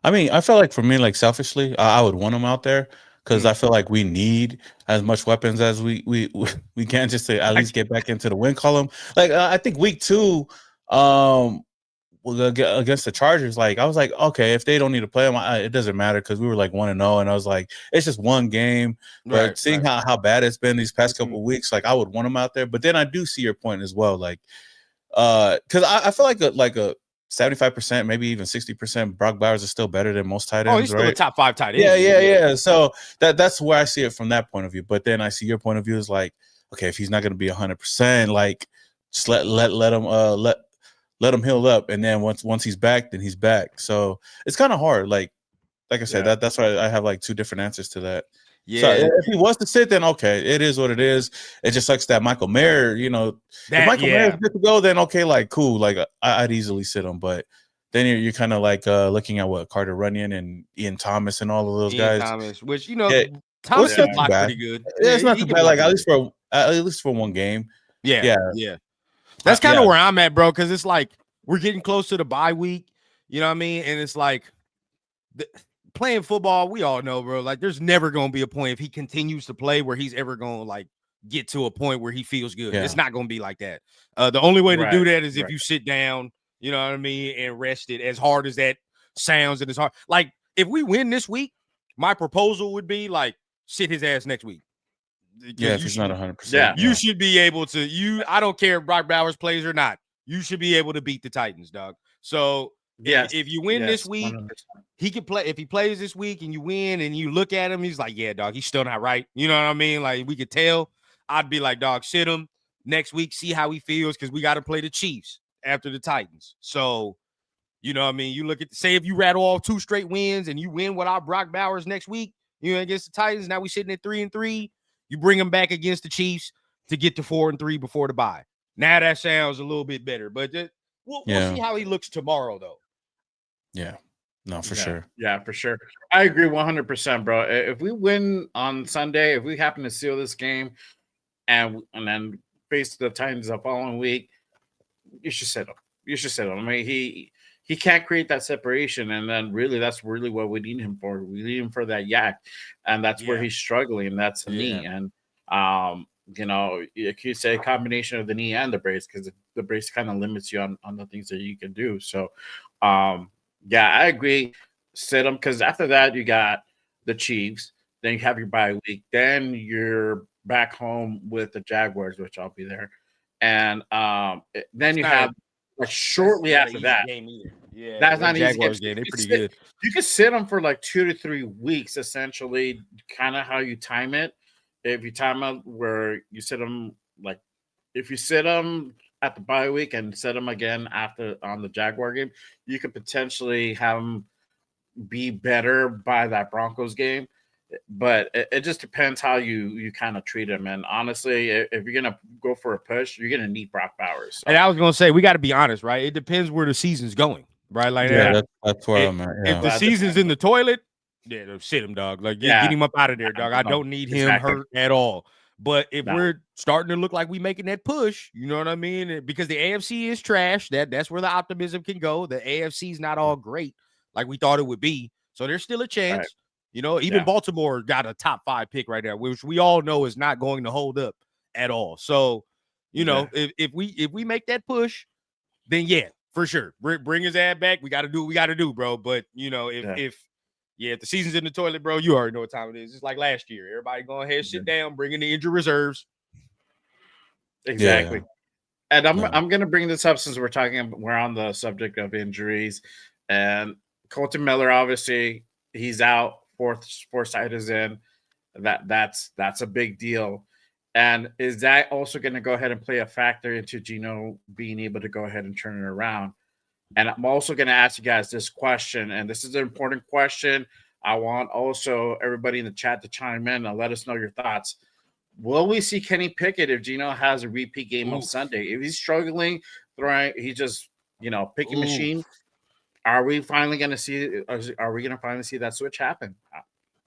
I mean, I feel like for me, like selfishly, I would want him out there because I feel like we need as much weapons as we can just to at least get back into the win column. Like I think week 2, against the Chargers, like I was like, okay, if they don't need to play him, it doesn't matter because we were like 1-0, and I was like, it's just one game. But seeing how bad it's been these past couple of weeks, like I would want him out there. But then I do see your point as well, like because I feel like a 75%, maybe even 60%, Brock Bowers is still better than most tight ends. Oh, he's still a right? top 5 tight end. Yeah. So that's where I see it from that point of view. But then I see your point of view is like, okay, if he's not going to be 100%, like just let him let him heal up, and then once he's back, then he's back. So it's kind of hard. Like I said, that's why I have like 2 different answers to that. Yeah. So if he wants to sit, then okay, it is what it is. It just sucks that Michael Mayer, if Michael Mayer is good to go, then okay, like cool, like I'd easily sit him. But then you're kind of like looking at what Carter Runyon and Ian Thomas and all of those guys. Thomas, which it's Thomas can not block too bad. pretty good. It's not he too can bad. block Like pretty at least for one game. Yeah. That's kind of yeah. where I'm at, bro. Because it's like we're getting close to the bye week. You know what I mean? And it's like playing football, we all know, bro. Like, there's never going to be a point if he continues to play where he's ever going to like get to a point where he feels good. Yeah. It's not going to be like that. The only way to do Right, that is if you sit down, you know what I mean, and rest it. As hard as that sounds, and it's hard. Like, if we win this week, my proposal would be like sit his ass next week. Yeah, if he's not 100%. Yeah. You should be able to. I don't care if Brock Bowers plays or not. You should be able to beat the Titans, dog. So if you win this week, 100%. he can play. If he plays this week and you win, and you look at him, he's like, yeah, dog, he's still not right. You know what I mean? Like, we could tell. I'd be like, dog, sit him next week, see how he feels, because we got to play the Chiefs after the Titans. So, you know what I mean? You look at, say, if you rattle off 2 straight wins and you win without Brock Bowers next week, against the Titans. Now we sitting at 3-3. You bring him back against the Chiefs to get to 4-3 before the bye. Now that sounds a little bit better, but we'll see how he looks tomorrow, though. Yeah. No, for sure. Yeah, for sure. I agree 100%, bro. If we win on Sunday, if we happen to seal this game and then face the Titans the following week, you should sit him. I mean, he can't create that separation, and then that's really what we need him for. We need him for that yak, and that's where he's struggling. That's the knee, and you could say a combination of the knee and the brace, because the brace kind of limits you on the things that you can do. So, I agree. Sit him, because after that you got the Chiefs, then you have your bye week, then you're back home with the Jaguars, which I'll be there, and then you have. Like shortly after that, that's not easy. Jaguars game. They're pretty good. You can sit them for like 2 to 3 weeks, essentially, kind of how you time it. If you time it where you sit them, like if you sit them at the bye week and set them again after on the Jaguar game, you could potentially have them be better by that Broncos game. But it just depends how you kind of treat him. And honestly, if you're gonna go for a push, you're gonna need Brock Bowers. So. And I was gonna say, we got to be honest, right? It depends where the season's going, right? Like, that's where I'm at. Yeah. If the season's in the toilet, sit him, dog. Like, get him up out of there, dog. I don't need him hurt at all. But if we're starting to look like we making that push, you know what I mean? Because the AFC is trash. That's where the optimism can go. The AFC is not all great like we thought it would be. So there's still a chance. Right. Even Baltimore got a top 5 pick right now, which we all know is not going to hold up at all. So, if we make that push, then for sure, bring his ass back. We got to do what we got to do, bro. But if the season's in the toilet, bro, you already know what time it is. It's like last year. Everybody go ahead, sit down, bring in the injured reserves. Exactly. And I'm gonna bring this up since we're on the subject of injuries, and Colton Miller, obviously, he's out. Forsythe is in. That's a big deal. And is that also going to go ahead and play a factor into Geno being able to go ahead and turn it around? And I'm also going to ask you guys this question, and this is an important question. I want also everybody in the chat to chime in and let us know your thoughts. Will we see Kenny Pickett if Geno has a repeat game on Sunday? If he's struggling, he's just picking machine. Are we finally going to see? Are we going to finally see that switch happen?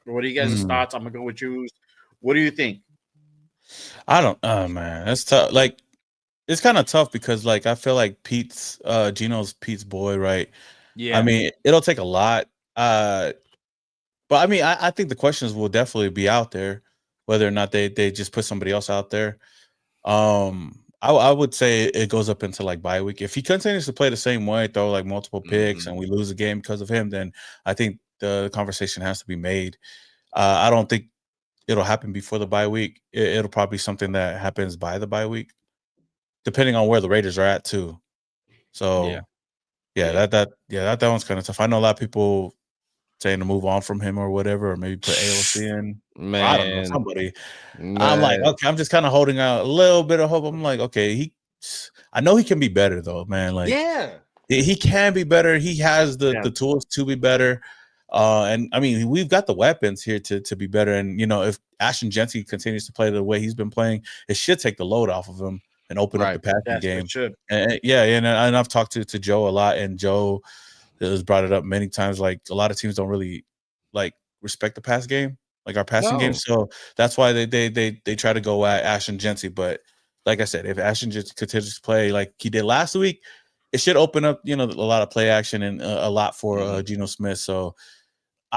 What are you guys' thoughts? I'm gonna go with you. What do you think? I don't. Oh man, that's tough. Like, it's kind of tough because, like, I feel like Geno's Pete's boy, right? Yeah. I mean, it'll take a lot. But I mean, I think the questions will definitely be out there, whether or not they just put somebody else out there. I would say it goes up into like bye week. If he continues to play the same way, throw like multiple picks, and we lose a game because of him, then I think the conversation has to be made. I don't think it'll happen before the bye week. It'll probably be something that happens by the bye week, depending on where the Raiders are at too. So, Yeah, that one's kind of tough. I know a lot of people saying to move on from him or whatever, or maybe put AOC in. I don't know, Man, somebody. I'm like, man. okay, I'm just kind of holding out a little bit of hope. I'm like, okay, I know he can be better though, man. Like, Yeah. he can be better. He has the Yeah. tools to be better. And I mean, we've got the weapons here to be better. And if Ashton Jency continues to play the way he's been playing, it should take the load off of him and open up the passing Yes, game. it should. And I've talked to Joe a lot, and Joe has brought it up many times. Like, a lot of teams don't really like respect the pass game, like our passing game. No. So that's why they try to go at Ashton Jency. But like I said, if Ashton Jency continues to play like he did last week, it should open up, a lot of play action and a lot for Geno Smith. So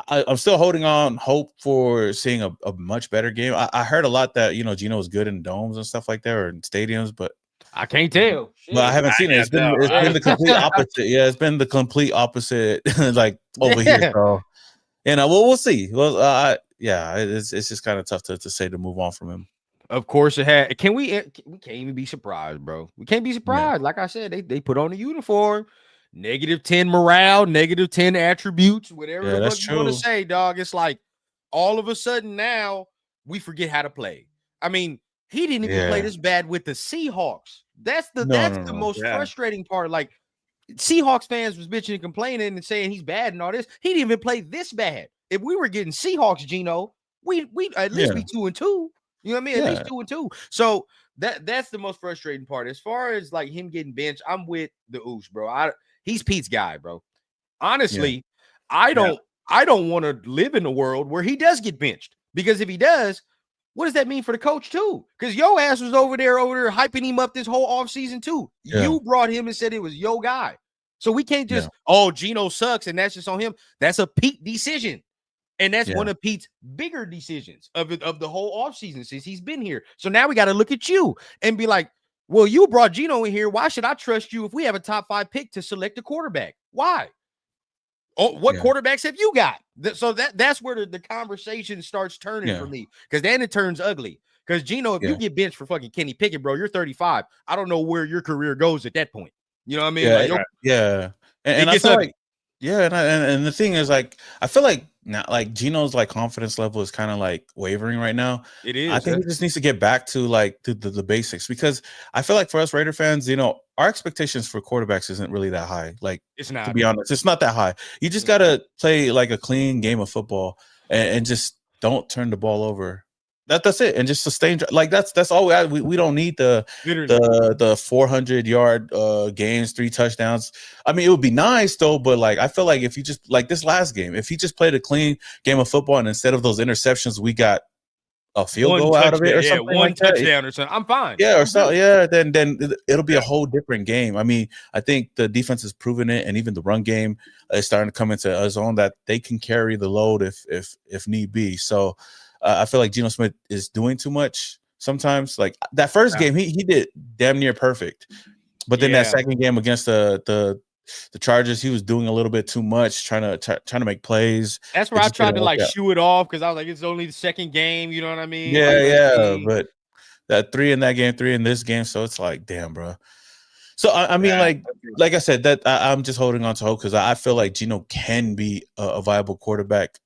I'm still holding on hope for seeing a much better game. I heard a lot that Geno is good in domes and stuff like that, or in stadiums, but I can't tell. but I haven't seen it. It's been the complete opposite. Yeah, it's been the complete opposite, like over here. So, we'll see. Well, it's just kind of tough to say to move on from him. Of course it had. We can't even be surprised, bro. We can't be surprised. Like I said, they put on the uniform. -10 morale, -10 attributes, whatever the fuck you want to say, dog. It's like all of a sudden now we forget how to play. I mean, he didn't even play this bad with the Seahawks. That's the most frustrating part. Like, Seahawks fans was bitching and complaining and saying he's bad and all this. He didn't even play this bad. If we were getting Seahawks, Geno, we at least be 2-2. You know what I mean? At least 2-2. So that's the most frustrating part. As far as like him getting benched, I'm with the Oosh, bro. He's Pete's guy, bro. Honestly, I don't want to live in a world where he does get benched, because if he does, what does that mean for the coach too? Because your ass was over there hyping him up this whole offseason too. Yeah. You brought him and said it was your guy. So we can't just, Geno sucks and that's just on him. That's a Pete decision. And that's one of Pete's bigger decisions of the whole offseason since he's been here. So now we got to look at you and be like, well, you brought Geno in here. Why should I trust you if we have a top 5 pick to select a quarterback? Why? Oh, what quarterbacks have you got? So that's where the conversation starts turning for me, because then it turns ugly. Because Geno, if you get benched for fucking Kenny Pickett, bro, you're 35. I don't know where your career goes at that point. You know what I mean? And I feel like, and the thing is, like, I feel like now, like, Geno's like confidence level is kind of like wavering right now. It is. I think he just needs to get back to like the basics, because I feel like for us Raider fans, our expectations for quarterbacks isn't really that high. Like, it's not, to be honest, it's not that high. You just gotta play like a clean game of football and just don't turn the ball over. That's it, and just sustain. Like, that's all we don't need the 400-yard games, 3 touchdowns. I mean, it would be nice though, but like, I feel like if you just, like this last game, if he just played a clean game of football and instead of those interceptions, we got a field goal out of it or something, one touchdown or something, I'm fine. Yeah, or so then it'll be a whole different game. I mean, I think the defense has proven it, and even the run game is starting to come into a zone that they can carry the load if need be. So I feel like Geno Smith is doing too much sometimes. Like that first game, he did damn near perfect, but then that second game against the Chargers, he was doing a little bit too much, trying to make plays. That's where I tried to like shoo it off, because I was like, it's only the second game. You know what I mean? But that 3 in that game, 3 in this game, so it's like, damn, bro. So I mean, like I said, that I'm just holding on to hope, because I feel like Geno can be a viable quarterback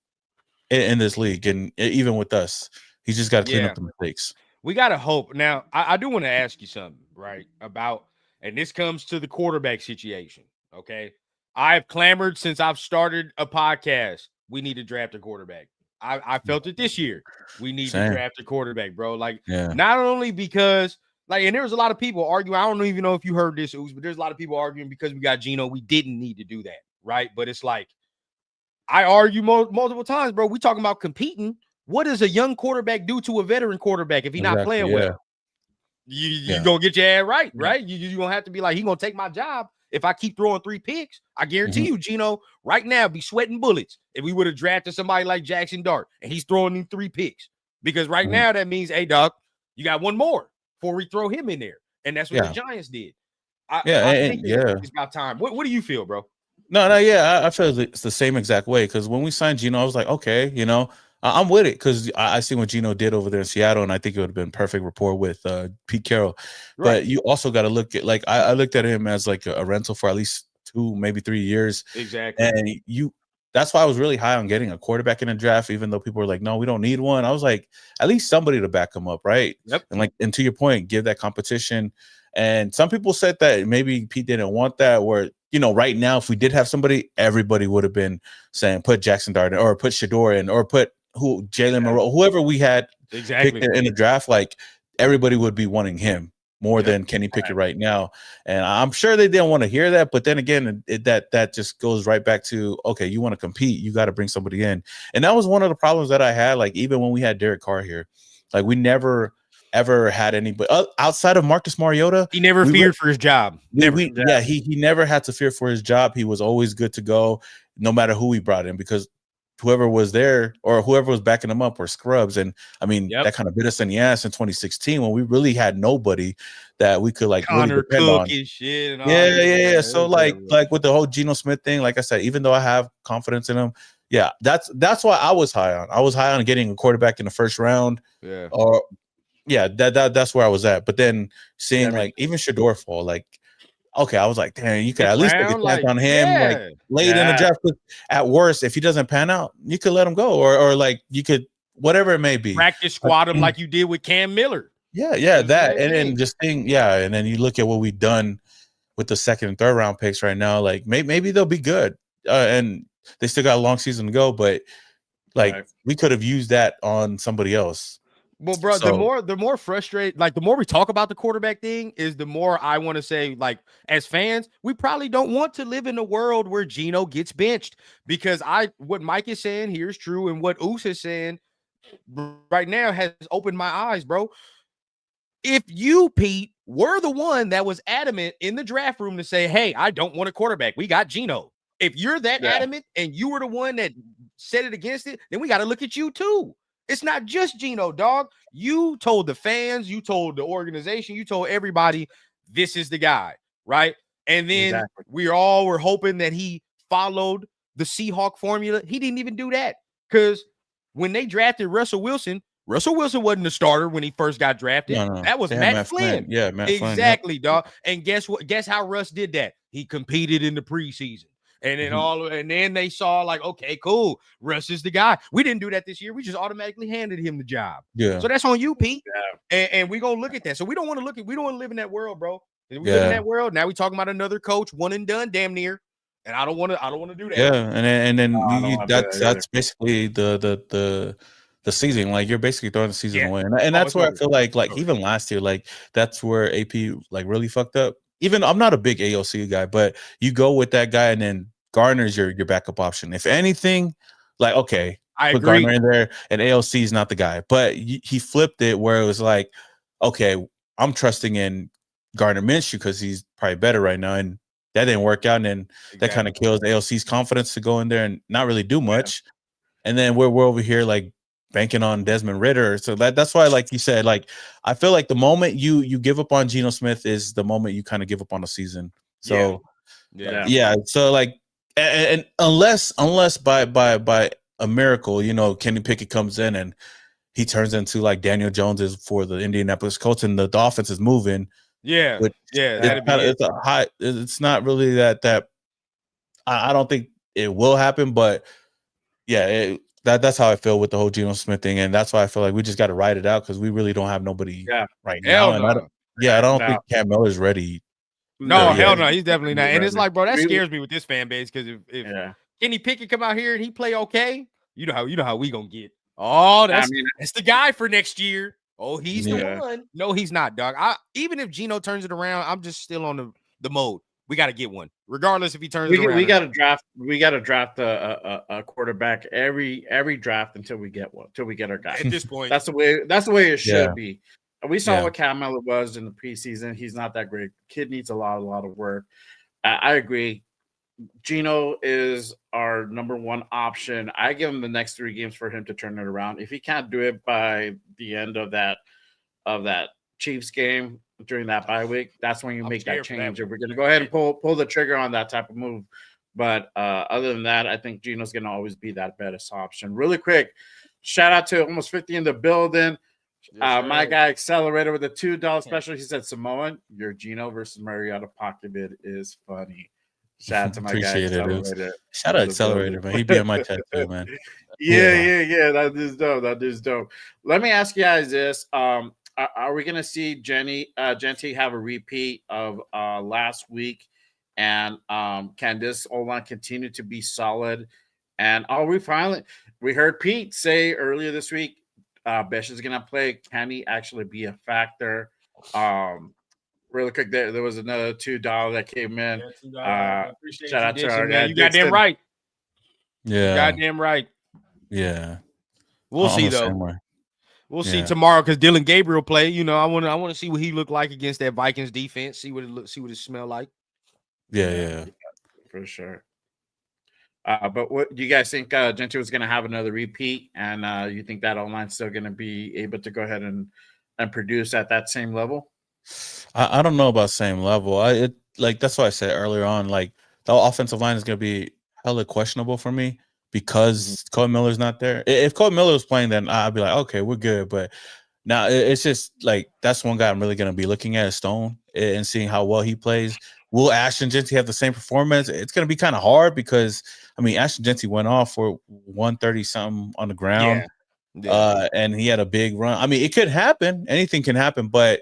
in this league, and even with us, he's just got to clean up the mistakes. We got to hope. Now, I do want to ask you something, right? About, and this comes to the quarterback situation, okay? I've clamored since I've started a podcast, we need to draft a quarterback. I felt it this year. We need to draft a quarterback, bro. Like, not only because, like, and there was a lot of people arguing. I don't even know if you heard this, Ooze, but there's a lot of people arguing because we got Geno, we didn't need to do that, right? But it's like, I argue multiple times, bro. We talking about competing. What does a young quarterback do to a veteran quarterback if he's not playing well? You gonna get your ass right? You gonna have to be like, he gonna take my job if I keep throwing 3 picks. I guarantee you, Geno, right now be sweating bullets if we would have drafted somebody like Jackson Dart and he's throwing them 3 picks, because right now that means, hey, dog, you got one more before we throw him in there, and that's what the Giants did. I think it's about time. What do you feel, bro? No, I feel it's the same exact way, because when we signed Geno, I was like, okay, I'm with it, because I see what Geno did over there in Seattle, and I think it would have been perfect rapport with Pete Carroll. Right. But you also got to look at, like, I looked at him as like a rental for at least 2, maybe 3 years. Exactly. And that's why I was really high on getting a quarterback in the draft, even though people were like, no, we don't need one. I was like, at least somebody to back them up, right? Yep. And to your point, give that competition. And some people said that maybe Pete didn't want that, where, right now, if we did have somebody, everybody would have been saying, put Jackson Dart in, or put Shador in, or put Jalen Moreau, whoever we had picked in the draft, like everybody would be wanting him more than Kenny Pickett right now. And I'm sure they didn't want to hear that. But then again, that just goes right back to, okay, you want to compete, you got to bring somebody in. And that was one of the problems that I had, like even when we had Derek Carr here, like we never ever had anybody outside of Marcus Mariota. He never feared for his job. He never had to fear for his job. He was always good to go, no matter who we brought in, because whoever was there or whoever was backing him up were scrubs. And I mean, that kind of bit us in the ass in 2016 when we really had nobody that we could like Connor really depend Cook on. And shit and all yeah. So like with the whole Geno Smith thing, like I said, even though I have confidence in him, that's why I was high on. I was high on getting a quarterback in the first round. That's where I was at. But then seeing like even Shador fall, like, okay, I was like, damn, you could at least take a chance on him, like late in the draft. But at worst, if he doesn't pan out, you could let him go, or like you could, whatever it may be, practice squad him like you did with Cam Miller. That, and then just think, and then you look at what we've done with the second and third round picks right now. Like maybe they'll be good, and they still got a long season to go, but like we could have used that on somebody else. Well, bro, the more frustrated, like the more we talk about the quarterback thing, is the more I want to say, like, as fans, we probably don't want to live in a world where Geno gets benched, because what Mike is saying here is true, and what Oos is saying right now has opened my eyes, bro. If you, Pete, were the one that was adamant in the draft room to say, hey, I don't want a quarterback, we got Geno. If you're that adamant and you were the one that said it against it, then we got to look at you too. It's not just Geno, dog. You told the fans, you told the organization, you told everybody, this is the guy, right? And then we all were hoping that he followed the Seahawk formula. He didn't even do that, because when they drafted Russell Wilson wasn't a starter when he first got drafted. No. That was Matt Flynn. Yeah, Matt Flynn. Exactly, dog. And guess what? Guess how Russ did that? He competed in the preseason. And then then they saw, like, okay, cool, Russ is the guy. We didn't do that this year. We just automatically handed him the job. So that's on you, Pete. And we're gonna look at that. So we don't want to live in that world, bro. We live in that world. Now we talking about another coach, one and done, damn near. And I don't want to do that. Yeah, and then that's basically the season. Like, you're basically throwing the season away. And that's where I feel like even last year, like that's where AP like really fucked up. Even I'm not a big AOC guy, but you go with that guy, and then Garner's your backup option. If anything, like, okay, I put agree. Garner in there, and AOC is not the guy. But he flipped it where it was like, okay, I'm trusting in Gardner Minshew because he's probably better right now, and that didn't work out. And then that kind of kills AOC's confidence to go in there and not really do much. And then we're over here like banking on Desmond Ridder. So that's why, like you said, like I feel like the moment you give up on Geno Smith is the moment you kind of give up on the season. So so like, and unless by a miracle, Kenny Pickett comes in and he turns into like Daniel Jones is for the Indianapolis Colts, and the offense is moving. It's not really that I don't think it will happen, but that's how I feel with the whole Geno Smith thing, and that's why I feel like we just got to ride it out, because we really don't have nobody right now. And I don't think Cam Miller's ready. No, hell no, he's definitely not. And it's like, bro, that scares me with this fan base, because if Kenny Pickett come out here and he play okay, you know how we gonna get. Oh, that's the guy for next year. Oh, he's the one. No, he's not, dog. Even if Geno turns it around, I'm just still on the mode. We got to get one, regardless if he turns it around. We got to draft. We got to draft a quarterback every draft until we get one. Until we get our guy. At this point, that's the way it should be. We saw what Cam Miller was in the preseason. He's not that great. Kid needs a lot of work. I agree. Geno is our number one option. I give him the next 3 games for him to turn it around. If he can't do it by the end of that Chiefs game during that bye week, that's when you make that change. If we're going to go ahead and pull the trigger on that type of move. But other than that, I think Geno's going to always be that best option. Really quick, shout out to almost 50 in the building. My guy Accelerator with a $2 special. He said, Samoan, your Geno versus Mariota pocket bid is funny. Shout out to my guy Appreciate it. Accelerator. Shout out in the Accelerator, building. man. He be on my tattoo, man. Yeah. That is dope. That is dope. Let me ask you guys this: are we gonna see Genty have a repeat of last week? And can this O-line continue to be solid? And we heard Pete say earlier this week, Bish is gonna play. Can he actually be a factor? Really quick, there was another $2 that came in. I appreciate Shout you out to our dishing, guy man. You goddamn Dixon. right. Yeah. Goddamn right. Yeah. We'll I'm see the same though. way. We'll see Yeah. tomorrow because Dylan Gabriel play. You know, I want to see what he looked like against that Vikings defense. See what it smell like. Yeah. For sure. But what do you guys think? Genty was going to have another repeat, and you think that online's still going to be able to go ahead and produce at that same level? I don't know about same level. That's what I said earlier on. Like the offensive line is going to be hella questionable for me because Cole Miller's not there. If Cole Miller was playing, then I'd be like, okay, we're good. But now it's just like that's one guy I'm really going to be looking at is Stone and seeing how well he plays. Will Ashton Genty have the same performance? It's going to be kind of hard because I mean Ashton Genty went off for 130 something on the ground, and he had a big run. I mean, it could happen. Anything can happen, but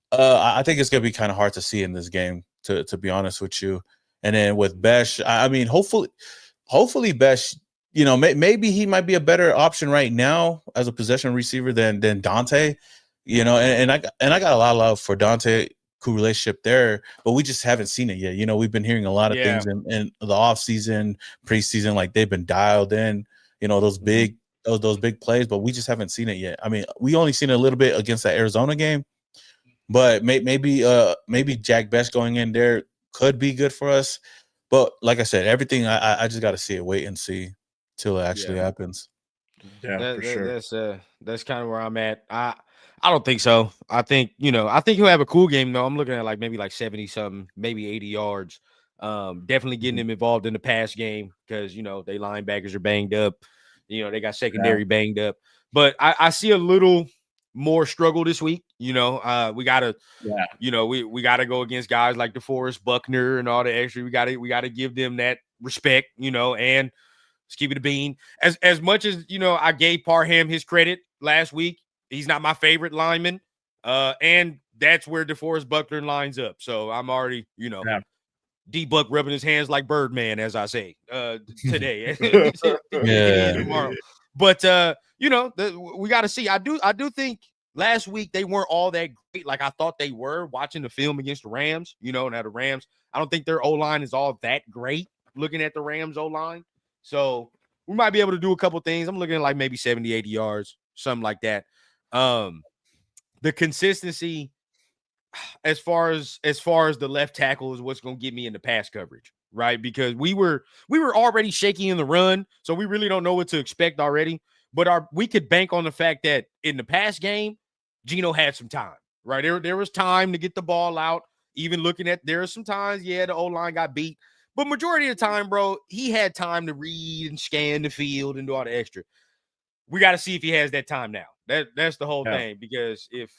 I think it's going to be kind of hard to see in this game, to be honest with you. And then with Besh, I mean, hopefully Besh, you know, maybe he might be a better option right now as a possession receiver than Dante, you know. And I got a lot of love for Dante, cool relationship there, but we just haven't seen it yet. You know, we've been hearing a lot of things in the off season, preseason, like they've been dialed in. You know, those big plays, but we just haven't seen it yet. I mean, we only seen it a little bit against that Arizona game. But maybe Jack Best going in there could be good for us. But like I said, everything I just got to see it, wait and see till it actually happens. Yeah, for sure. That's kind of where I'm at. I don't think so. I think he'll have a cool game though. I'm looking at like maybe like 70 something, maybe 80 yards. Definitely getting him involved in the pass game because they linebackers are banged up. They got secondary banged up. But I see a little more struggle this week. We gotta we gotta go against guys like DeForest Buckner and all the extra. We gotta give them that respect, and keep it a bean. As much as I gave Parham his credit last week, he's not my favorite lineman. And that's where DeForest Buckner lines up. So I'm already, D-Buck rubbing his hands like Birdman, as I say, today. Tomorrow. But we got to see. I do think last week they weren't all that great like I thought they were watching the film against the Rams. Now the Rams, I don't think their O-line is all that great looking at the Rams O-line. So we might be able to do a couple things. I'm looking at like maybe 70, 80 yards, something like that. The consistency as far as the left tackle is what's going to get me in the pass coverage, right? Because we were already shaky in the run, so we really don't know what to expect already. But we could bank on the fact that in the pass game, Geno had some time, right? There was time to get the ball out. Even looking at, there are some times, the O-line got beat. But majority of the time, bro, he had time to read and scan the field and do all the extra. We got to see if he has that time now. That's the whole thing. Because if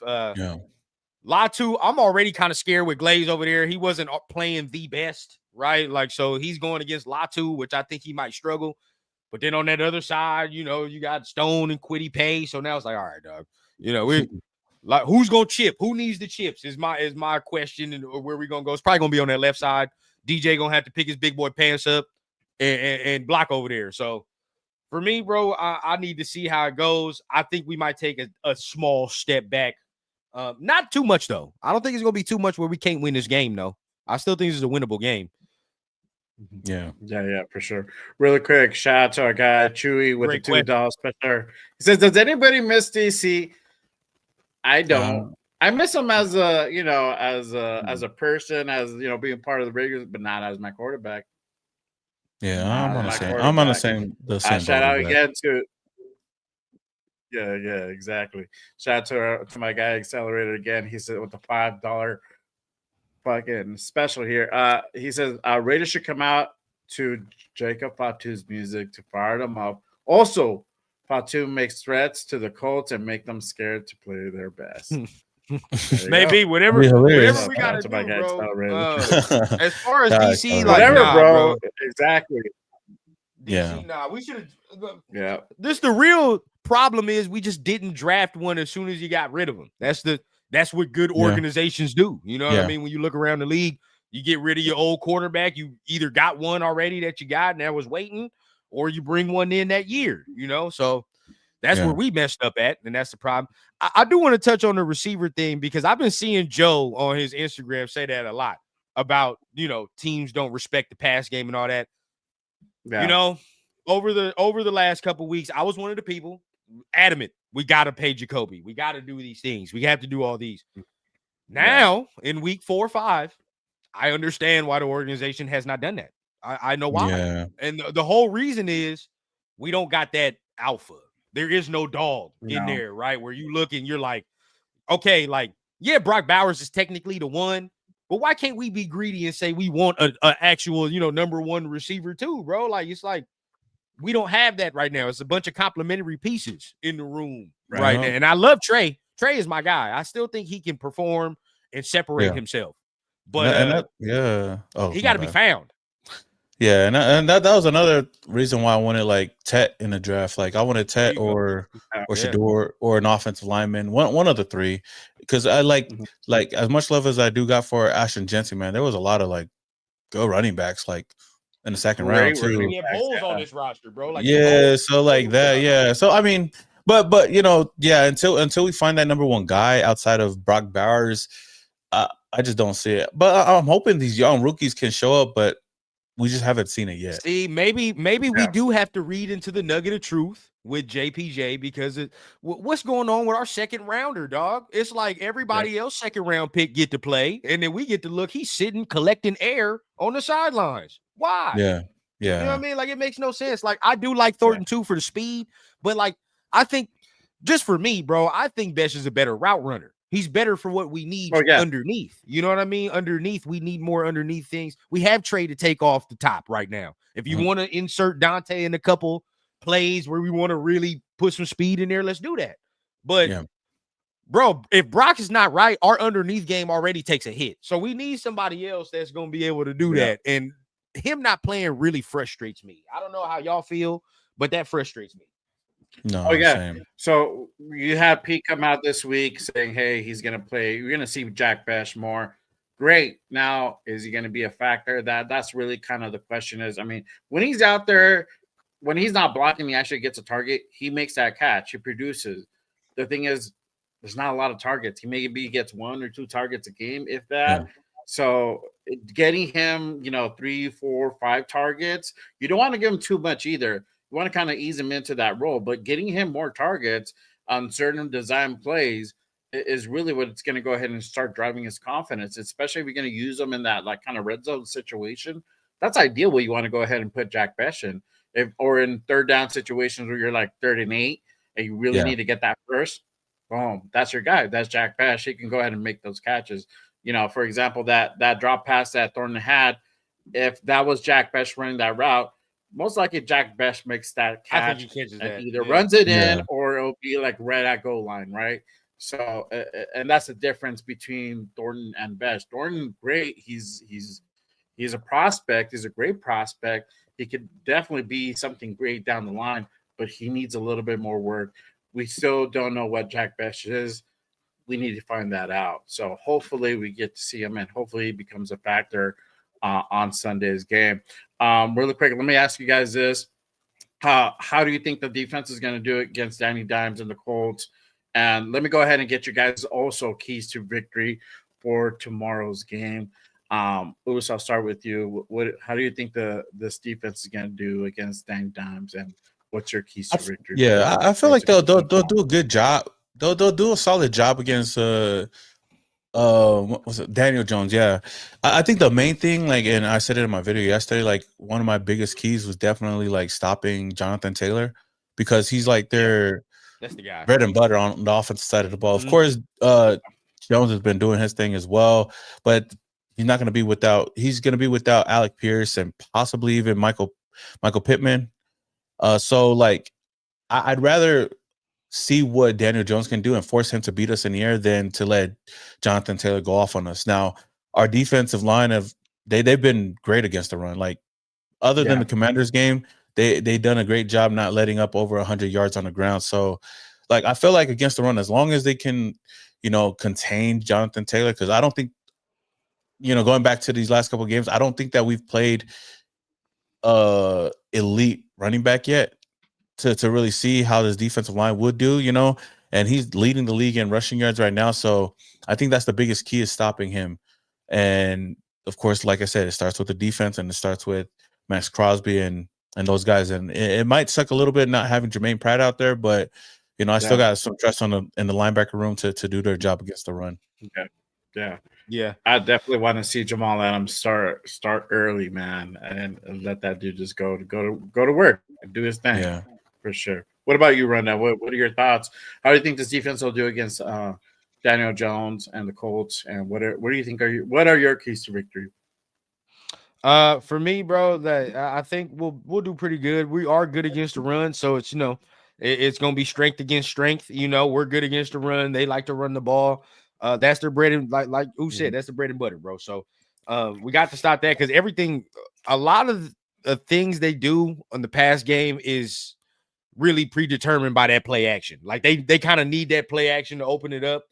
Latu, I'm already kind of scared with Glaze over there. He wasn't playing the best, right? Like, so he's going against Latu, which I think he might struggle. But then on that other side, you got Stone and Quiddy Pay. So now it's like, all right, dog. We like who's gonna chip? Who needs the chips? Is my question, and where we gonna go? It's probably gonna be on that left side. DJ gonna have to pick his big boy pants up and block over there. So for me, bro, I need to see how it goes. I think we might take a small step back. Not too much though. I don't think it's gonna be too much where we can't win this game. though. I still think this is a winnable game. Yeah, for sure. Really quick, shout out to our guy Chewy with Great the $2 special. He says, "Does anybody miss DC?" I don't. I miss him as a as a person, as being part of the Raiders, but not as my quarterback. Yeah, I'm on the same. Shout out again to. Yeah, exactly. Shout out to my guy Accelerator again. He said with the $5 fucking special here. He says Raiders should come out to Jacob Fatu's music to fire them up. Also, Fatu makes threats to the Colts and make them scared to play their best. Maybe whatever That'd be hilarious. we gotta That's my do, guy, bro. Tyler. As far as Gosh, DC, sorry. like Whatever, nah, bro. Exactly. DC, Yeah. nah. We should have. Yeah. This the real problem is we just didn't draft one as soon as you got rid of them. That's what good Yeah. organizations do. You know what I Yeah. mean? When you look around the league, you get rid of your old quarterback. You either got one already that you got and that was waiting, or you bring one in that year. You know, so that's where we messed up at, and that's the problem. I do want to touch on the receiver thing because I've been seeing Joe on his Instagram say that a lot about, teams don't respect the pass game and all that. Yeah. You know, over the last couple of weeks, I was one of the people adamant. We got to pay Jacoby. We got to do these things. We have to do all these. Now, in week 4 or 5, I understand why the organization has not done that. I know why. Yeah. And the whole reason is we don't got that alpha. There is no dog in No. there, right? Where you look and you're like, okay, like, yeah, Brock Bowers is technically the one, but why can't we be greedy and say we want a actual, number one receiver too, bro? Like, it's like we don't have that right now. It's a bunch of complimentary pieces in the room right now. And I love Trey. Trey is my guy. I still think he can perform and separate himself. But he got to be found. Yeah, and that was another reason why I wanted like Tet in the draft. Like I wanted Tet or Shador or an offensive lineman, one of the three, because I like as much love as I do got for Ashton Jensen, man. There was a lot of like go running backs like in the second round too. We have holes on this roster, bro. Like so like that, So I mean, but until we find that number one guy outside of Brock Bowers, I just don't see it. But I'm hoping these young rookies can show up, but we just haven't seen it yet. See, maybe we do have to read into the nugget of truth with JPJ because what's going on with our second rounder, dog? It's like everybody else second round pick get to play, and then we get to look. He's sitting collecting air on the sidelines. Why? Yeah. You know what I mean? Like it makes no sense. Like I do like Thornton too for the speed, but like I think just for me, bro, I think Besh is a better route runner. He's better for what we need underneath. You know what I mean? Underneath, we need more underneath things. We have Trey to take off the top right now. If you want to insert Dante in a couple plays where we want to really put some speed in there, let's do that. But, bro, if Brock is not right, our underneath game already takes a hit. So we need somebody else that's going to be able to do that. And him not playing really frustrates me. I don't know how y'all feel, but that frustrates me. No. Same. So you have Pete come out this week saying, "Hey, he's going to play. You're going to see Jack Bech more." Great. Now, is he going to be a factor? That's really kind of the question. Is I mean, when he's out there, when he's not blocking, he actually gets a target. He makes that catch. He produces. The thing is, there's not a lot of targets. He maybe gets 1 or 2 targets a game, if that. So getting him, 3, 4, 5 targets, you don't want to give him too much either. You want to kind of ease him into that role, but getting him more targets on certain design plays is really what it's going to go ahead and start driving his confidence, especially if you're going to use him in that like kind of red zone situation. That's ideal where you want to go ahead and put Jack Bech in, or in third down situations where you're like 3rd and 8 and you really need to get that first. Boom, that's your guy. That's Jack Bech. He can go ahead and make those catches. For example, that drop pass that Thornton had, if that was Jack Bech running that route, most likely Jack Bech makes that catch and either runs it in or it'll be like right at goal line, right? So, and that's the difference between Thornton and Bech. Thornton, great. He's a prospect. He's a great prospect. He could definitely be something great down the line, but he needs a little bit more work. We still don't know what Jack Bech is. We need to find that out. So hopefully we get to see him, and hopefully he becomes a factor on Sunday's game. Really quick, let me ask you guys this. How do you think the defense is going to do it against Danny Dimes and the Colts? And let me go ahead and get you guys also keys to victory for tomorrow's game. Lewis, I'll start with you. How do you think this defense is going to do against Danny Dimes, and what's your keys to victory? Yeah, I feel like they'll do a good job. They'll do a solid job against what was it? Daniel Jones. Yeah. I think the main thing, like, and I said it in my video yesterday, like one of my biggest keys was definitely like stopping Jonathan Taylor, because he's like their that's the guy bread and butter on the offensive side of the ball. Of course, Jones has been doing his thing as well, but he's going to be without Alec Pierce and possibly even Michael Pittman. So like I'd rather see what Daniel Jones can do and force him to beat us in the air than to let Jonathan Taylor go off on us. Now, our defensive line they've been great against the run. Like other than the Commanders game, they done a great job not letting up over 100 yards on the ground. So, like I feel like against the run, as long as they can, contain Jonathan Taylor, because I don't think, going back to these last couple of games, I don't think that we've played elite running back yet to really see how this defensive line would do, and he's leading the league in rushing yards right now. So I think that's the biggest key is stopping him. And of course, like I said, it starts with the defense and it starts with Max Crosby and those guys. And it might suck a little bit not having Jermaine Pratt out there, but I still got some trust in the linebacker room to do their job against the run. Yeah. I definitely want to see Jamal Adams start early, man, and let that dude just go to work and do his thing. Yeah, for sure. What about you, Runda? What are your thoughts? How do you think this defense will do against Daniel Jones and the Colts? And what do you think what are your keys to victory? For me, bro, that I think we'll do pretty good. We are good against the run, so it's it's gonna be strength against strength. We're good against the run. They like to run the ball. That's their bread and like who said that's the bread and butter, bro. So we got to stop that because a lot of the things they do on the pass game is really predetermined by that play action. Like they kind of need that play action to open it up.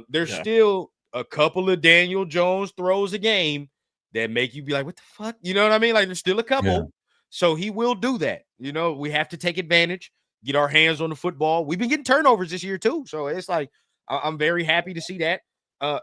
There's still a couple of Daniel Jones throws a game that make you be like, what the fuck? You know what I mean? Like there's still a couple. Yeah. So he will do that. We have to take advantage, get our hands on the football. We've been getting turnovers this year too. So it's like, I'm very happy to see that.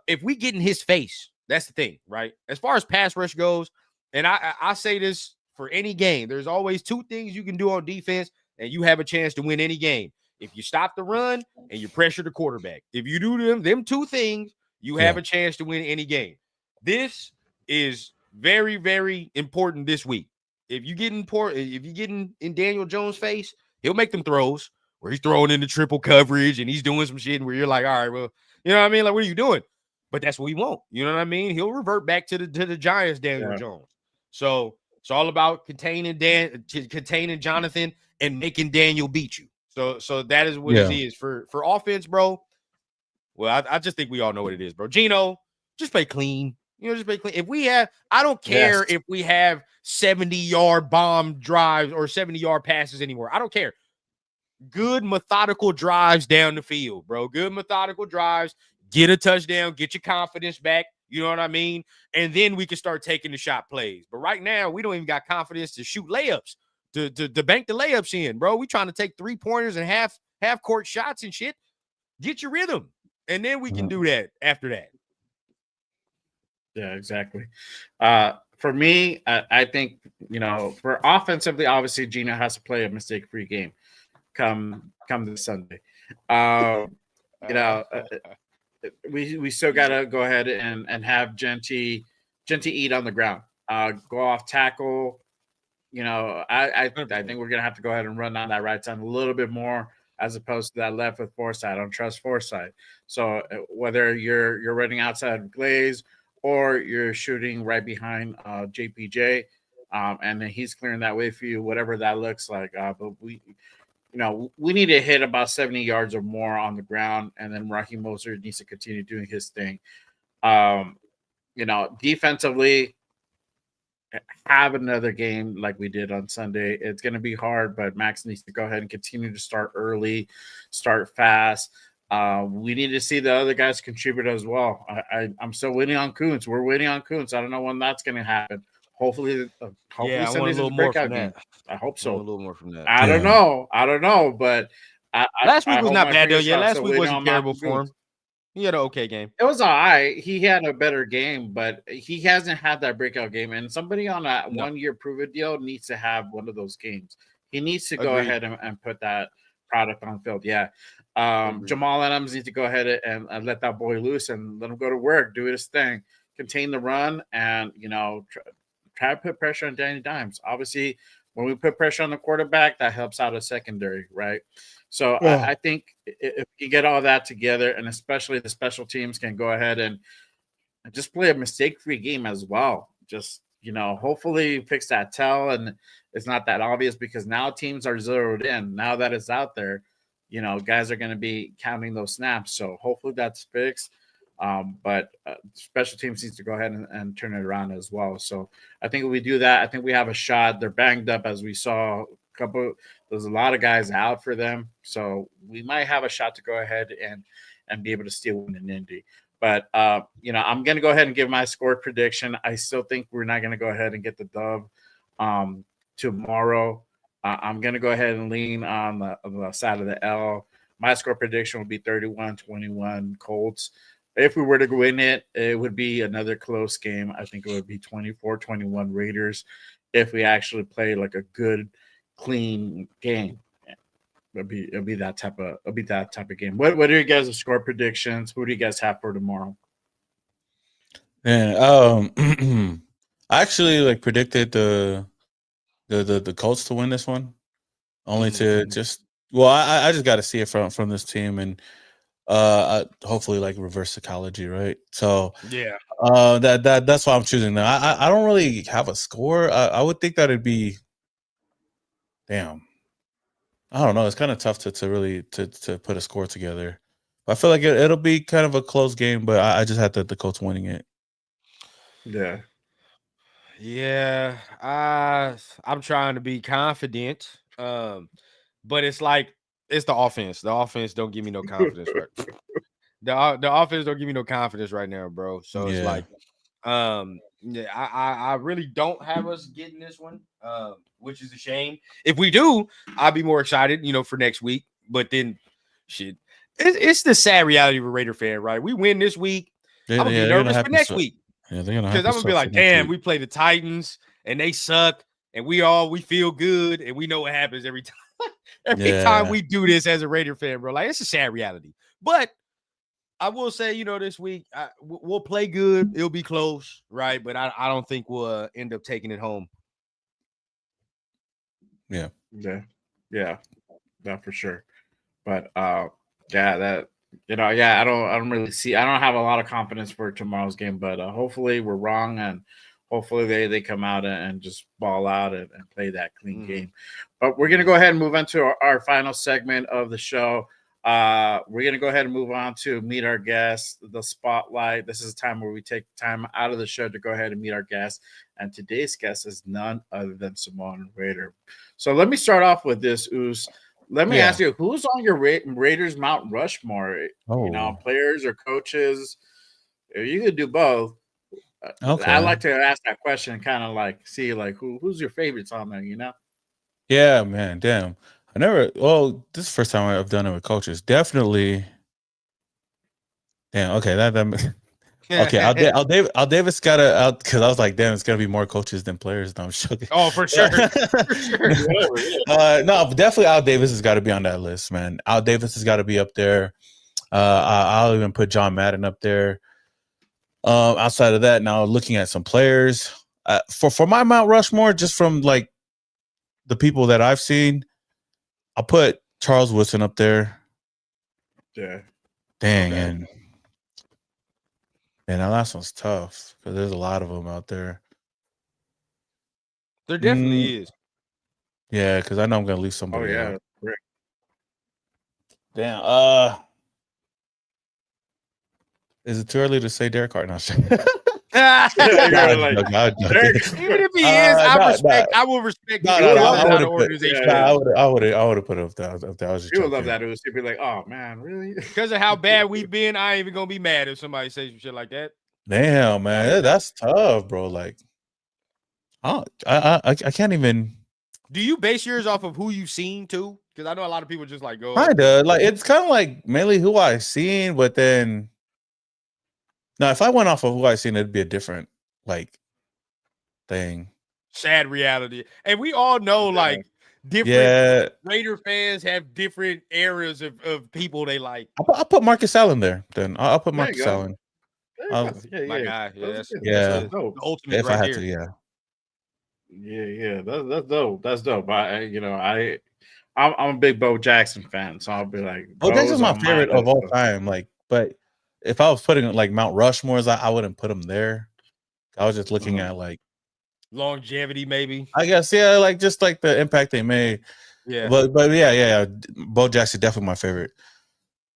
If we get in his face, that's the thing, right? As far as pass rush goes, and I say this for any game, there's always two things you can do on defense and you have a chance to win any game. If you stop the run and you pressure the quarterback, if you do them two things, you have a chance to win any game. This is very, very important this week. If you get in Daniel Jones' face, he'll make them throws where he's throwing into triple coverage and he's doing some shit where you're like, all right, well, you know what I mean? Like, what are you doing? But that's what he won't. You know what I mean? He'll revert back to the Giants, Daniel Jones. So it's all about containing Jonathan and making Daniel beat you. So that is what it is for offense, bro. Well, I just think we all know what it is, bro. Geno, just play clean. Just play clean. I don't care if we have 70-yard bomb drives or 70-yard passes anymore. I don't care. Good methodical drives down the field, bro. Good methodical drives. Get a touchdown. Get your confidence back. You know what I mean? And then we can start taking the shot plays. But right now, we don't even got confidence to shoot layups, to bank the layups in, bro. We trying to take 3-pointers and half court shots and shit. Get your rhythm. And then we can do that after that. Yeah, exactly. For me, I think, for offensively, obviously, Geno has to play a mistake-free game come this Sunday. We still got to go ahead and have Genty eat on the ground, go off tackle. I think we're going to have to go ahead and run down that right side a little bit more as opposed to that left with Forsythe. I don't trust Forsythe. So whether you're running outside Glaze or you're shooting right behind JPJ, and then he's clearing that way for you, whatever that looks like. But we need to hit about 70 yards or more on the ground, and then Raheem Mostert needs to continue doing his thing. Defensively, have another game like we did on Sunday. It's going to be hard, but Max needs to go ahead and continue to start early, start fast. We need to see the other guys contribute as well. I'm still waiting on Kuntz. We're waiting on Kuntz. I don't know when that's going to happen. Hopefully Sunday's a breakout game. I hope so. A little more from that. I don't know, but last week was not bad though. Yeah, last week wasn't terrible for him. He had an okay game. It was all right. He had a better game, but he hasn't had that breakout game. And somebody on a 1-year prove-it deal needs to have one of those games. He needs to go ahead and put that product on field. Yeah. Jamal Adams needs to go ahead and let that boy loose and let him go to work, do his thing, contain the run, and try to put pressure on Danny Dimes. Obviously, when we put pressure on the quarterback, that helps out a secondary, right? So I think if you get all that together, and especially the special teams can go ahead and just play a mistake-free game as well. Just, hopefully fix that tell, and it's not that obvious because now teams are zeroed in. Now that it's out there, guys are going to be counting those snaps. So hopefully that's fixed. But special teams needs to go ahead and turn it around as well. So I think if we do that, I think we have a shot. They're banged up, as we saw. There's a lot of guys out for them, so we might have a shot to go ahead and be able to steal one in Indy. But I'm going to go ahead and give my score prediction. I still think we're not going to go ahead and get the dub tomorrow. I'm going to go ahead and lean on the side of the L. My score prediction would be 31-21 Colts. If we were to win it, it would be another close game. I think it would be 24-21 Raiders if we actually play like a good, clean game. It'll be that type of game. What are you guys' score predictions? Who do you guys have for tomorrow? And I actually predicted the Colts to win this one, only to I just got to see it from this team and hopefully reverse psychology, right? So yeah, that's why I'm choosing them. I don't really have a score. I would think that it'd be, damn, I don't know. It's kind of tough to really put a score together. I feel like it'll be kind of a close game, but I just had the Colts winning it. Yeah. I'm trying to be confident, but it's the offense. The offense don't give me no confidence, right? The offense don't give me no confidence right now, bro. So it's I really don't have us getting this one, which is a shame. If we do, I'll be more excited, for next week. But then, shit, it's the sad reality of a Raider fan, right? We win this week, I'm gonna be nervous for next week. Yeah, they're gonna because I'm gonna be like, damn, we play the Titans and they suck, and we feel good, and we know what happens every time. Every time we do this as a Raider fan, bro. It's a sad reality. But I will say, this week we'll play good. It'll be close, right? But I don't think we'll end up taking it home. Yeah, for sure. But I don't really see. I don't have a lot of confidence for tomorrow's game. But hopefully we're wrong, and hopefully they come out and just ball out and play that clean game. But we're gonna go ahead and move on to our final segment of the show. We're going to go ahead and move on to meet our guests, the spotlight. This is a time where we take time out of the show to go ahead and meet our guests. And today's guest is none other than Samoan Raider. So let me start off with this, Oos. Let me ask you, who's on your Raiders Mount Rushmore? Players or coaches? You could do both. Okay. I like to ask that question and kind of see who's your favorites on there, Yeah, man, damn. This is the first time I've done it with coaches. Definitely. Damn. Okay. Okay. Al Davis got to out because I was like, damn, it's gonna be more coaches than players. No, I'm joking. Oh, for sure. No, definitely Al Davis has got to be on that list, man. Al Davis has got to be up there. I'll even put John Madden up there. Outside of that, now looking at some players for my Mount Rushmore, just from the people that I've seen. I'll put Charles Woodson up there. Yeah. Dang, and that last one's tough because there's a lot of them out there. There definitely is. Yeah, because I know I'm gonna leave somebody out. Correct. Damn. Is it too early to say Derek Carr? No, Even if he is, I will respect you. I would have put it up there. You would love that. It would be like, oh man, really? Because of how bad we've been, I ain't even gonna be mad if somebody says some shit like that. Damn, man, that's tough, bro. I can't even. Do you base yours off of who you've seen too? Because I know a lot of people just go. Kinda it's kind of mainly who I've seen, but then. Now, if I went off of who I've seen, it'd be a different thing. Sad reality, and we all know different Raider fans have different areas of people they like. I'll put Marcus Allen there. Then I'll put Marcus Allen. My guy, that's the ultimate. If right I had there. to, that's dope. That's dope. I'm a big Bo Jackson fan, so I'll be like, Bo Jackson's my favorite of all time. But. If I was putting Mount Rushmore's, I wouldn't put them there. I was just looking at longevity, maybe. I guess, yeah, just the impact they made. Yeah. But yeah. Bo Jackson definitely my favorite.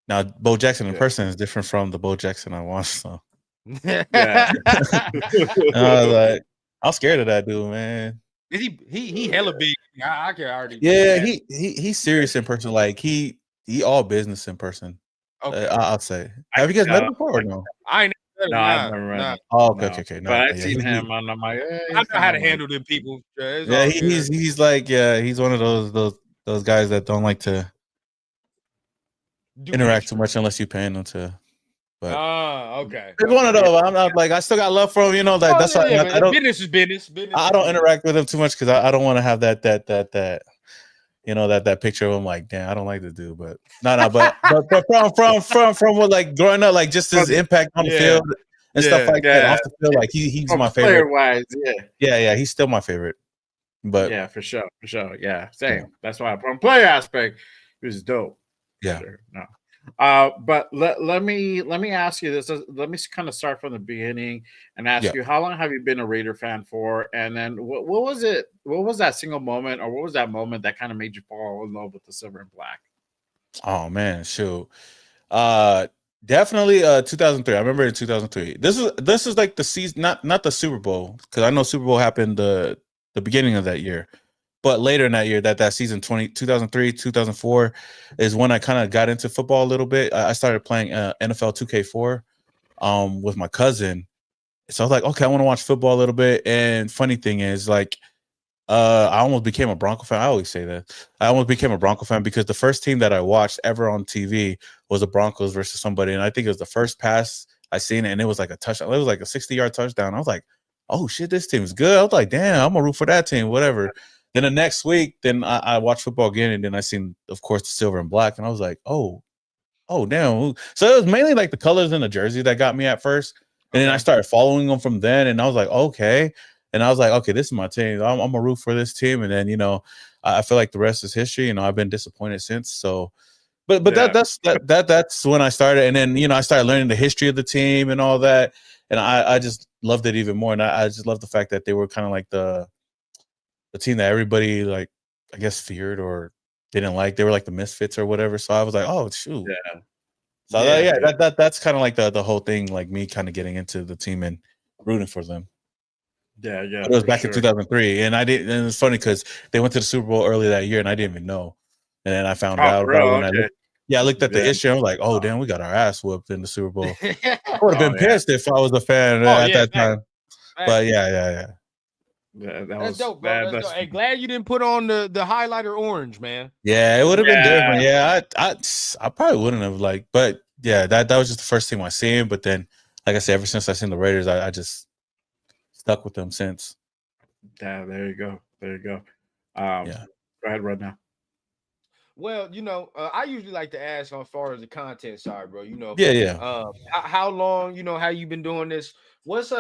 Now, Bo Jackson in Yeah. person is different from the Bo Jackson I watched. So Yeah. I was like, I'm scared of that dude, man. Is he hella big? I can already. Yeah, he's serious in person. Like he all business in person. Okay. I'll say. I Have you can guys met tell. him before or no? I ain't never No, I've never read nah. him. Oh, No. okay. But I've Yeah, seen him, and I'm like, I know how to handle them people. It's all good. he's like, he's one of those guys that don't like to Do interact extra. too much unless you're paying them to. But Okay. it's one of those. I'm not like I still got love for him, you know. Like that's why I don't. Business is business. I don't interact with him too much because I don't want to have that you know that picture of him like damn I don't like this dude but but from what like growing up like just his impact on the field and stuff like that off the field like he's my favorite. Player wise, Yeah, he's still my favorite. But yeah, for sure. Yeah, same. Yeah. That's why from player aspect, he was dope. Yeah. Sure. No. But let me ask you this. Let me kind of start from the beginning and ask you how long have you been a Raider fan for? And then what was it? What was that single moment, or what was that moment that kind of made you fall in love with the silver and black? Oh man, shoot. Definitely 2003. I remember in 2003. This is like the season, not the Super Bowl, because I know Super Bowl happened the beginning of that year. But later in that year, that season 2003, 2004 is when I kind of got into football a little bit. I started playing NFL 2K4 with my cousin. So I was like, okay, I want to watch football a little bit. And funny thing is, like, I almost became a Bronco fan. I always say that. I almost became a Bronco fan because the first team that I watched ever on TV was the Broncos versus somebody. And I think it was the first pass I seen it, and it was like a touchdown. It was like a 60-yard touchdown. I was like, oh, shit, this team is good. I was like, damn, I'm going to root for that team, whatever. Then the next week, I watched football again, and then I seen, of course, the silver and black, and I was like, oh, damn. So it was mainly like the colors in the jersey that got me at first, and then I started following them from then, and I was like, okay. And I was like, okay, this is my team. I'm gonna root for this team, and then I feel like the rest is history. I've been disappointed since. So, but that's when I started, and then I started learning the history of the team and all that, and I just loved it even more, and I just love the fact that they were kind of like the team that everybody like I guess feared or didn't like. They were like the misfits or whatever. So I was like, oh shoot, yeah. So that's kind of like the whole thing, like me kind of getting into the team and rooting for them. Yeah. But it was back in 2003, and I didn't. And it's funny because they went to the Super Bowl early that year, and I didn't even know. And then I found out about it when I looked at the issue. I was like, oh damn, we got our ass whooped in the Super Bowl. I would have been pissed if I was a fan at that time. But yeah. Yeah, that's dope, bro. That's dope. Hey, glad you didn't put on the highlighter orange, man. Yeah, it would have been different. Yeah, I probably wouldn't have but yeah, that was just the first team I seen. But then, like I said, ever since I seen the Raiders, I just stuck with them since. Yeah, there you go. Go ahead, right now. Well, I usually like to ask as far as the content side, bro. Yeah. How long, how you been doing this? What's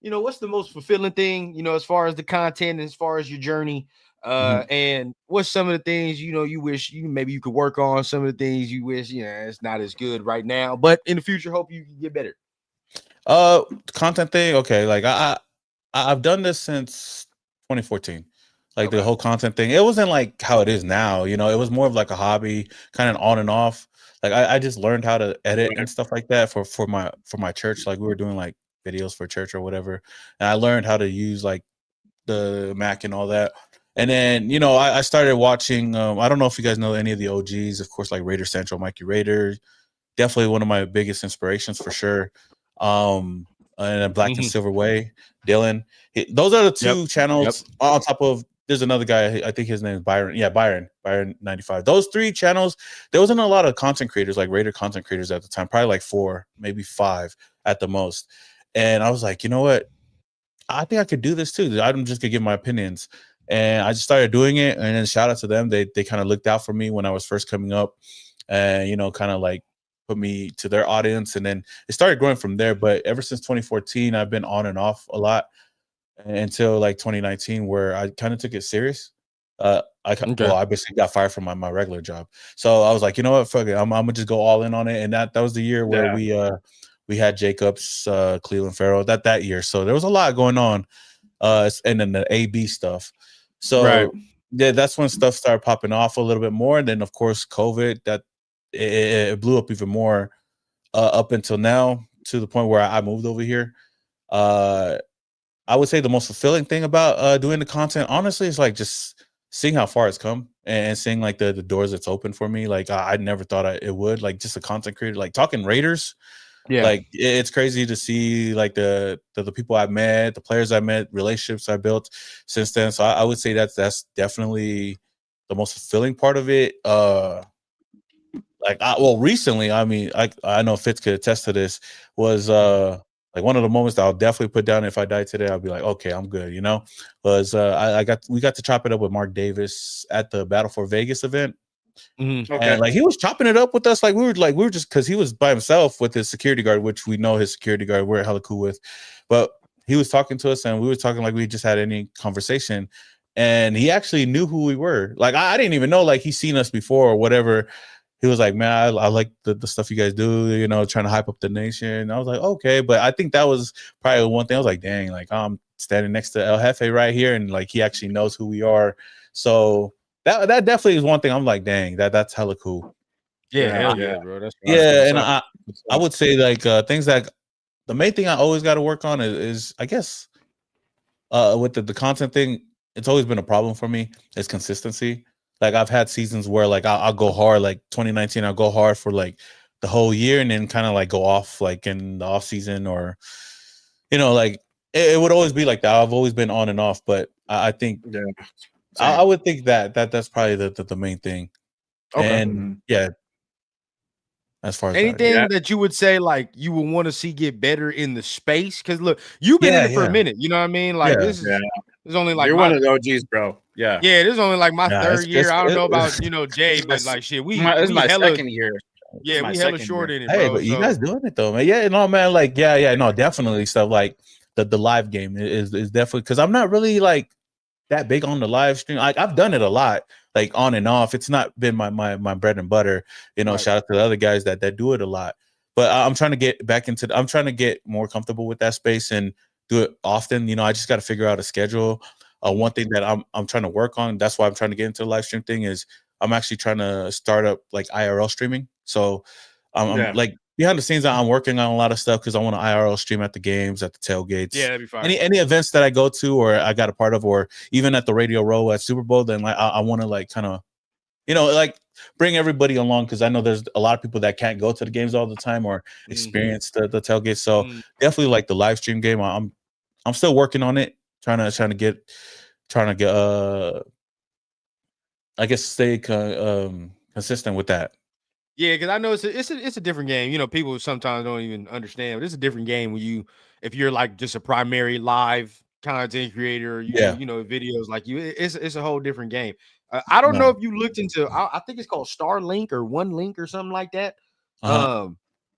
what's the most fulfilling thing, as far as the content, as far as your journey, and what's some of the things you wish maybe you could work on, some of the things you wish it's not as good right now, but in the future hope you can get better. Content thing, okay. Like I've done this since 2014. Like the whole content thing, it wasn't like how it is now. It was more of like a hobby, kind of on and off. Like I just learned how to edit and stuff like that for my church. Like we were doing like videos for church or whatever, and I learned how to use like the Mac and all that. And then I started watching. I don't know if you guys know any of the OGs, of course, like Raider Central, Mikey Raider, definitely one of my biggest inspirations for sure. And Black and Silver Way, Dylan. Those are the two channels on top of. There's another guy, I think his name is Byron. Yeah, Byron 95. Those three channels, there wasn't a lot of content creators, like Raider content creators at the time, probably like 4, maybe 5 at the most. And I was like, you know what? I think I could do this too. I'm just gonna give my opinions. And I just started doing it. And then shout out to them. They kind of looked out for me when I was first coming up and, kind of like put me to their audience. And then it started growing from there. But ever since 2014, I've been on and off a lot. Until like 2019, where I kind of took it serious. I basically got fired from my regular job, so I was like, you know what, fuck it, I'm gonna just go all in on it. And that was the year where we had Jacobs, Cleveland Farrell that year, so there was a lot going on, and then the AB stuff. So that's when stuff started popping off a little bit more. And then, of course, COVID, that it blew up even more up until now, to the point where I moved over here. I would say the most fulfilling thing about doing the content, honestly, is like just seeing how far it's come and seeing like the doors that's open for me. Like I never thought it would. Like just a content creator, like talking Raiders. Yeah. Like it's crazy to see like the people I've met, the players I met, relationships I built since then. So I would say that's definitely the most fulfilling part of it. Recently, I mean, I know Fitz could attest to this, was like one of the moments that I'll definitely put down if I die today. I'll be like, okay, I'm good, was we got to chop it up with Mark Davis at the Battle for Vegas event. Mm-hmm. Okay. And like he was chopping it up with us, like we were just, because he was by himself with his security guard, which we know his security guard we're hella cool with, but he was talking to us and we were talking like we just had any conversation, and he actually knew who we were. Like I didn't even know, like he's seen us before or whatever. He was like, man, I like the stuff you guys do, trying to hype up the nation. I was like, okay. But I think that was probably one thing. I was like, dang, like I'm standing next to El Jefe right here, and like he actually knows who we are. So that definitely is one thing. I'm like, dang, that's hella cool. Yeah, hell yeah, bro. That's yeah, and I would say like things that the main thing I always got to work on is I guess with the content thing, it's always been a problem for me, is consistency. Like I've had seasons where like I'll go hard, like 2019, I'll go hard for like the whole year and then kind of like go off like in the off season, or like it would always be like that. I've always been on and off, but I think I would think that's probably the main thing. Okay. And yeah, as far as anything that you would say like you would want to see get better in the space, because look, you've been in it for a minute, you know what I mean? Like this is only like you're one of the OGs, bro. Yeah, this is only like my third year. I don't know about Jay, but like shit, this is my second year. Yeah, we hella short in it, hey, bro. but you guys doing it though, man. Yeah, no, man. Like, no, definitely stuff like the live game is definitely, because I'm not really like that big on the live stream. Like I've done it a lot, like on and off. It's not been my bread and butter. Right. Shout out to the other guys that do it a lot. But I'm trying to get back into. I'm trying to get more comfortable with that space and do it often. I just got to figure out a schedule. One thing that I'm trying to work on, that's why I'm trying to get into the live stream thing, is I'm actually trying to start up like IRL streaming. So I'm like behind the scenes, I'm working on a lot of stuff because I want to IRL stream at the games, at the tailgates. Yeah, that'd be fine. Any events that I go to or I got a part of, or even at the Radio Row at Super Bowl, then like I want to like kind of, like bring everybody along, because I know there's a lot of people that can't go to the games all the time or experience the tailgate. So definitely like the live stream game. I'm still working on it, trying to get I guess stay consistent with that. Yeah, because I know it's a different game. People sometimes don't even understand, but it's a different game when if you're like just a primary live content creator, or videos like you. It's a whole different game. I don't know if you looked into. I think it's called Starlink or OneLink or something like that.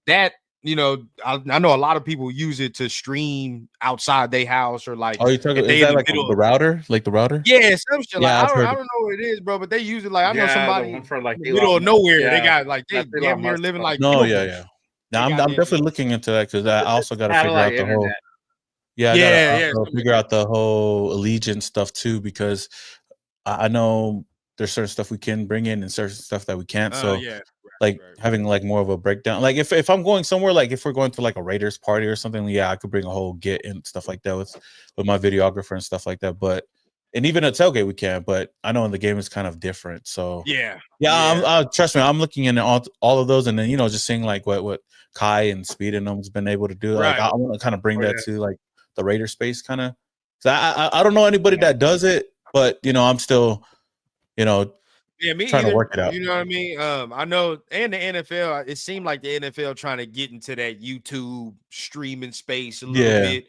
That I know a lot of people use it to stream outside their house, or like. Oh, you talking? Is that like the router? Like the router? Yeah, some shit. Yeah, like, I don't know what it is, bro, but they use it. Like I know somebody for like in the middle of nowhere. They got like they damn near living like. No, yeah. Now I'm definitely looking into that, because I also got to figure out the whole. Yeah, I gotta figure out the whole allegiance stuff too, because I know there's certain stuff we can bring in and certain stuff that we can't. So having like more of a breakdown. Like if I'm going somewhere, like if we're going to like a Raiders party or something, I could bring a whole get and stuff like that with my videographer and stuff like that. But and even at tailgate we can, but I know in the game it's kind of different. So trust me, I'm looking into all of those, and then just seeing like what Kai and Speed and them's been able to do. Like I want to kind of bring that to like the Raider space, kind of. So I don't know anybody that does it, but I'm still me trying to work it out. You know what I mean? I know, and the NFL, it seemed like the NFL trying to get into that YouTube streaming space a little bit.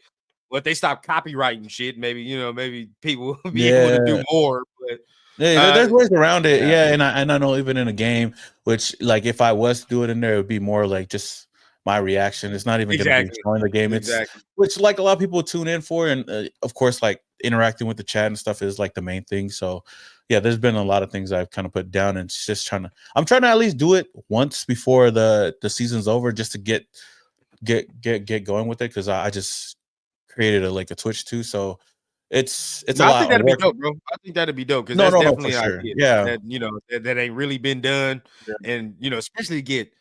But they stopped copywriting shit. Maybe people will be able to do more. But there's ways around it. And I know even in a game, which like if I was to do it in there, it would be more like just my reaction. It's not even going to be showing the game. It's which like a lot of people tune in for, and of course like interacting with the chat and stuff is like the main thing. So there's been a lot of things I've kind of put down, and just I'm trying to at least do it once before the season's over, just to get going with it, because I just created a Twitch too. So it's a No, I lot think of that'd be work. dope, bro. I think that'd be dope because No, that's no, no, for definitely an sure. idea Yeah, that ain't really been done, Yeah. and especially get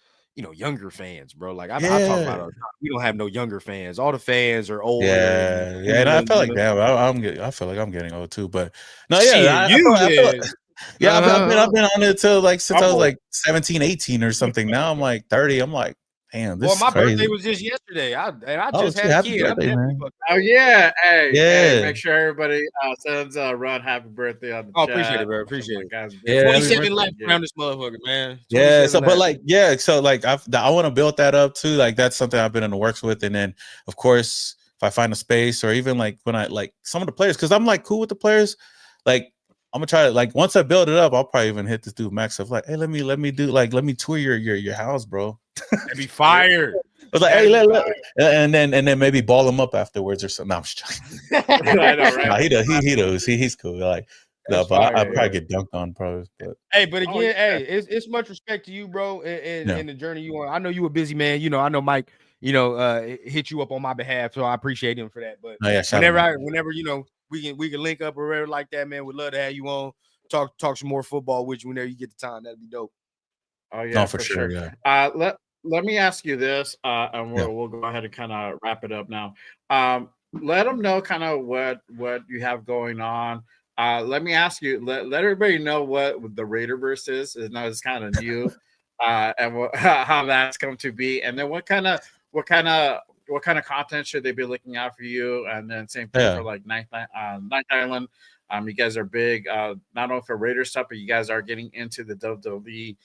younger fans, bro. Like I talk about yeah, it all the time. We don't have no younger fans. All the fans are older and yeah, yeah. And I feel like damn, I feel like I'm getting old too. But no, yeah, Shit, I feel like, is. yeah, I've been on it till like since I I'm was old. like 17, 18 or something. Now I'm like 30. I'm like, damn, Well, this is my birthday crazy. was just yesterday. I Oh, just shit, had a happy kid. I'm birthday, definitely man. fucked. Oh yeah, hey, Yeah, make sure everybody sends Rod happy birthday on the Oh, chat. appreciate it, bro. Appreciate it. Guy's yeah, birthday. happy 27 birthday. laps around this motherfucker, man. Yeah, 27 so but laps. like yeah, so like I want to build that up too. Like that's something I've been in the works with, and then of course if I find a space or even like when I like some of the players, because I'm like cool with the players, like I'm gonna try to like once I build it up, I'll probably even hit this dude Max of like, hey, let me tour your house, bro. That'd be fire. I was like, hey, and then maybe ball him up afterwards or something. No, I'm just joking. I know, right? Nah, he's cool. Like no, That's but I fire, probably yeah. get dunked on, probably. But Hey, but Oh, again, yeah. hey, it's much respect to you, bro, and Yeah. in the journey you on. I know you a busy man. I know Mike, hit you up on my behalf, so I appreciate him for that. But oh yeah, shout out, man. whenever we can link up or whatever like that, man. We'd love to have you on. Talk some more football with you whenever you get the time. That'd be dope. Oh yeah, No, for sure. Yeah. Let me ask you this, and we'll go ahead and kind of wrap it up now. Let them know kind of what you have going on. Let me ask you. Let everybody know what the Raiderverse is. Now it's kind of new, and how that's come to be, and then what kind of content should they be looking out for you? And then same thing for like Ninth Island. You guys are big, not only for Raider stuff, but you guys are getting into the WWE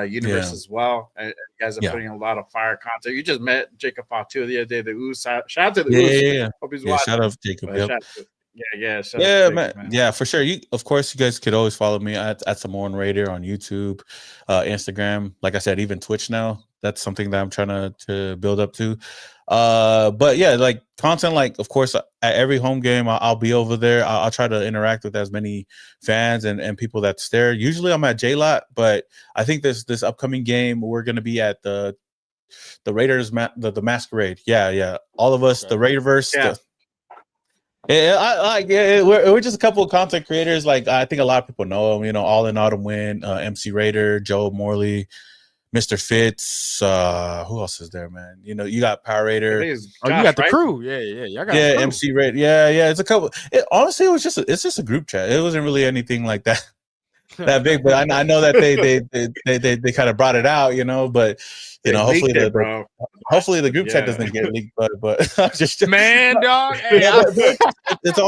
universe as well. And you guys are putting a lot of fire content. You just met Jacob Fatu the other day. The Ooze, shout out to the Ooze. Yeah. Hope he's watching. Shout out to Jacob. Yep. Shout out to man. Jacob, man. Yeah, for sure. Of course, you guys could always follow me at Samoan Raider on YouTube, Instagram. Like I said, even Twitch now. That's something that I'm trying to build up to. But yeah, like content, like of course, at every home game, I'll be over there. I'll try to interact with as many fans and people that's there. Usually, I'm at J-Lot, but I think this upcoming game we're gonna be at the Raiders, the Masquerade. Yeah. All of us, the Raiderverse. Yeah. We're just a couple of content creators. Like I think a lot of people know them. All in Autumn Win, MC Raider, Joe Morley, Mr. Fitz. Who else is there, man? You got Power Raider. You got the crew. Yeah. MC Raider. Yeah. It's a couple. Honestly, it's just a group chat. It wasn't really anything like that big. But I know that they kind of brought it out. But hopefully the group chat doesn't get leaked. But just man, dog. Hey, it's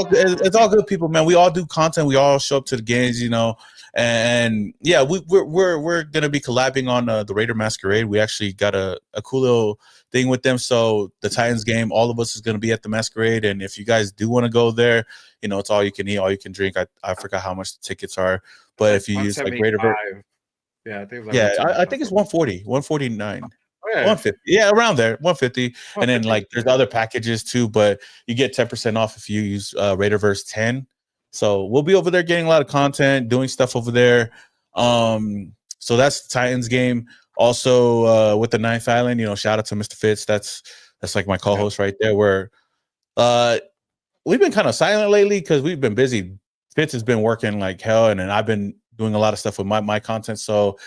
all good people, man. We all do content. We all show up to the games, and yeah, we're gonna be collabing on the Raider Masquerade. We actually got a cool little thing with them. So the Titans game, all of us is gonna be at the Masquerade, and if you guys do want to go there, it's all you can eat, all you can drink. I forgot how much the tickets are, but if you use like Raider, I think I think it's 140, 149. Oh, yeah. 150, yeah, around there, 150, and then like there's other packages too, but you get 10% off if you use Raiderverse 10. So we'll be over there getting a lot of content, doing stuff over there. So that's the Titans game. Also with the Ninth Island, shout out to Mr. Fitz. That's like my co-host right there. Where we've been kind of silent lately because we've been busy. Fitz has been working like hell, and then I've been doing a lot of stuff with my content. So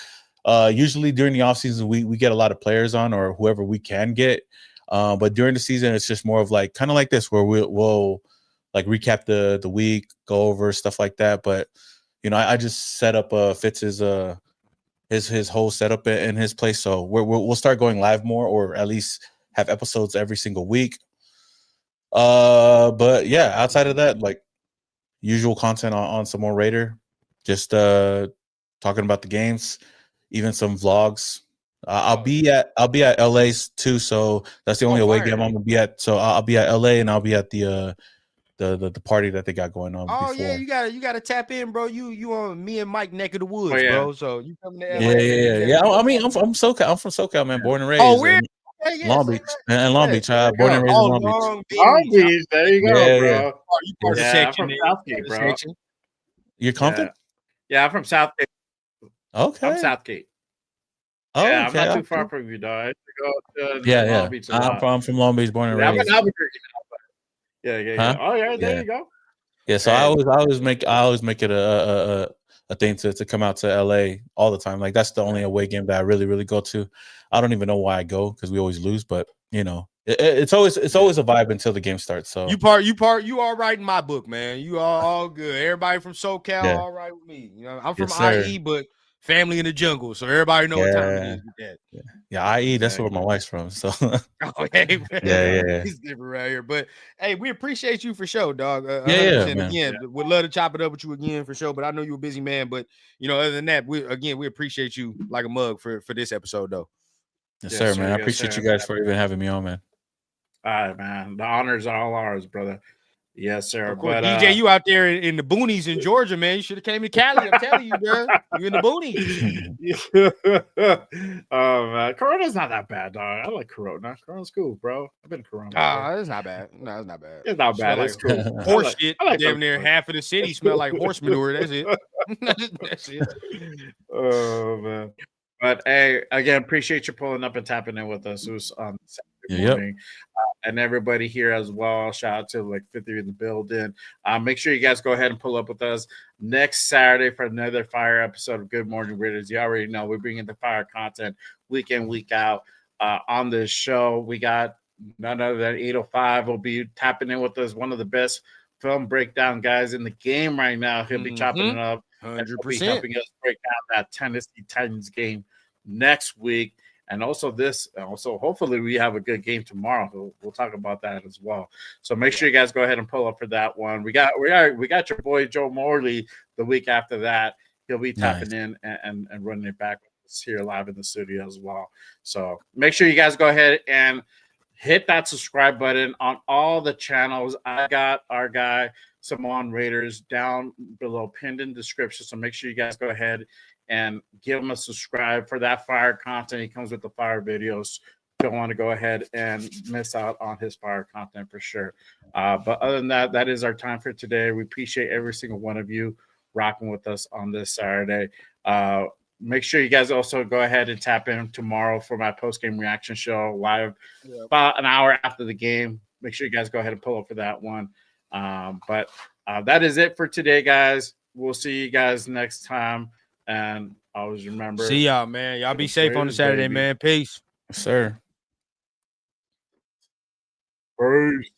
usually during the off season, we get a lot of players on or whoever we can get. But during the season, it's just more of like kind of like this where we'll like recap the week, go over stuff like that. But I just set up Fitz's his whole setup in his place, so we'll start going live more, or at least have episodes every single week. But yeah, outside of that, like usual content on Samoan Raider, just talking about the games, even some vlogs. I'll be at LA too, so that's the only away game I'm gonna be at. So I'll be at LA, and I'll be at the party that they got going on. Oh before. Yeah, you gotta tap in, bro. You on me and Mike neck of the woods, bro. So you coming to LA? Yeah. I mean, I'm from SoCal. I'm from SoCal, man. Born and raised. Oh, weird. Long Beach and Long Beach. Born and raised in Long Beach. Long Beach. There you go, bro. Yeah. Oh, you part of I'm from Southgate, bro. You're Compton? Yeah, I'm from Southgate. Okay. I'm Southgate. Oh, yeah, okay. I'm not too far from you, though. I used to go to Long Beach I'm from Long Beach, born and I'm raised. in Albuquerque now, but yeah. Oh, yeah, there you go. Yeah, so I always make it a thing to come out to LA all the time. Like that's the only away game that I really go to. I don't even know why I go because we always lose, but you know, it's always a vibe until the game starts. So you all right in my book, man. You all good. Everybody from SoCal, Yeah. all right with me. You know, I'm from Yes, sir. IE, but family in the jungle, so everybody know what time it Yeah. is with that. Yeah, IE, that's where my wife's from. So Oh, hey, man. yeah. It's different right here. But hey, we appreciate you for sure, dog. Yeah, 100%. man. Again, would love to chop it up with you again for sure. But I know you're a busy man. But you know, other than that, we appreciate you like a mug for this episode, though. Yes, sir, man. I appreciate you guys for even having me on, man. All right, man. The honors are all ours, brother. Yes, sir. Of course, But DJ, you out there in the boonies in Georgia, man. You should have came to Cali. I'm telling you, bro. You in the boonies. Oh man, Corona's not that bad, dog. I like Corona. Corona's cool, bro. I've been to Corona. It's not bad. No, it's not bad. It's not bad. Smell It's like cool. horse shit. I like Damn near half of the city smell like horse manure. That's it. That's it. Oh man. But hey, again, appreciate you pulling up and tapping in with us. It was on Saturday morning. And everybody here as well. Shout out to like 50 in the building. Make sure you guys go ahead and pull up with us next Saturday for another fire episode of Good Morning Raiders. You already know we're bringing the fire content week in, week out on this show. We got none other than 805 will be tapping in with us, one of the best film breakdown guys in the game right now. He'll be chopping it up. 100%. He'll be helping us break down that Tennessee Titans game next week. And also hopefully we have a good game tomorrow. We'll talk about that as well. So make sure you guys go ahead and pull up for that one. We got your boy Joe Morley the week after that. He'll be tapping in and running it back with us here live in the studio as well. So make sure you guys go ahead and hit that subscribe button on all the channels. I got our guy Samoan Raiders down below, pinned in description. So make sure you guys go ahead and give him a subscribe for that fire content. He comes with the fire videos. Don't want to go ahead and miss out on his fire content for sure. But other than that, that is our time for today. We appreciate every single one of you rocking with us on this Saturday. Make sure you guys also go ahead and tap in tomorrow for my post-game reaction show live about an hour after the game. Make sure you guys go ahead and pull up for that one. But that is it for today, guys. We'll see you guys next time. And always remember. See y'all, man. Y'all be safe on the Saturday, man. Peace. Yes, sir. Peace.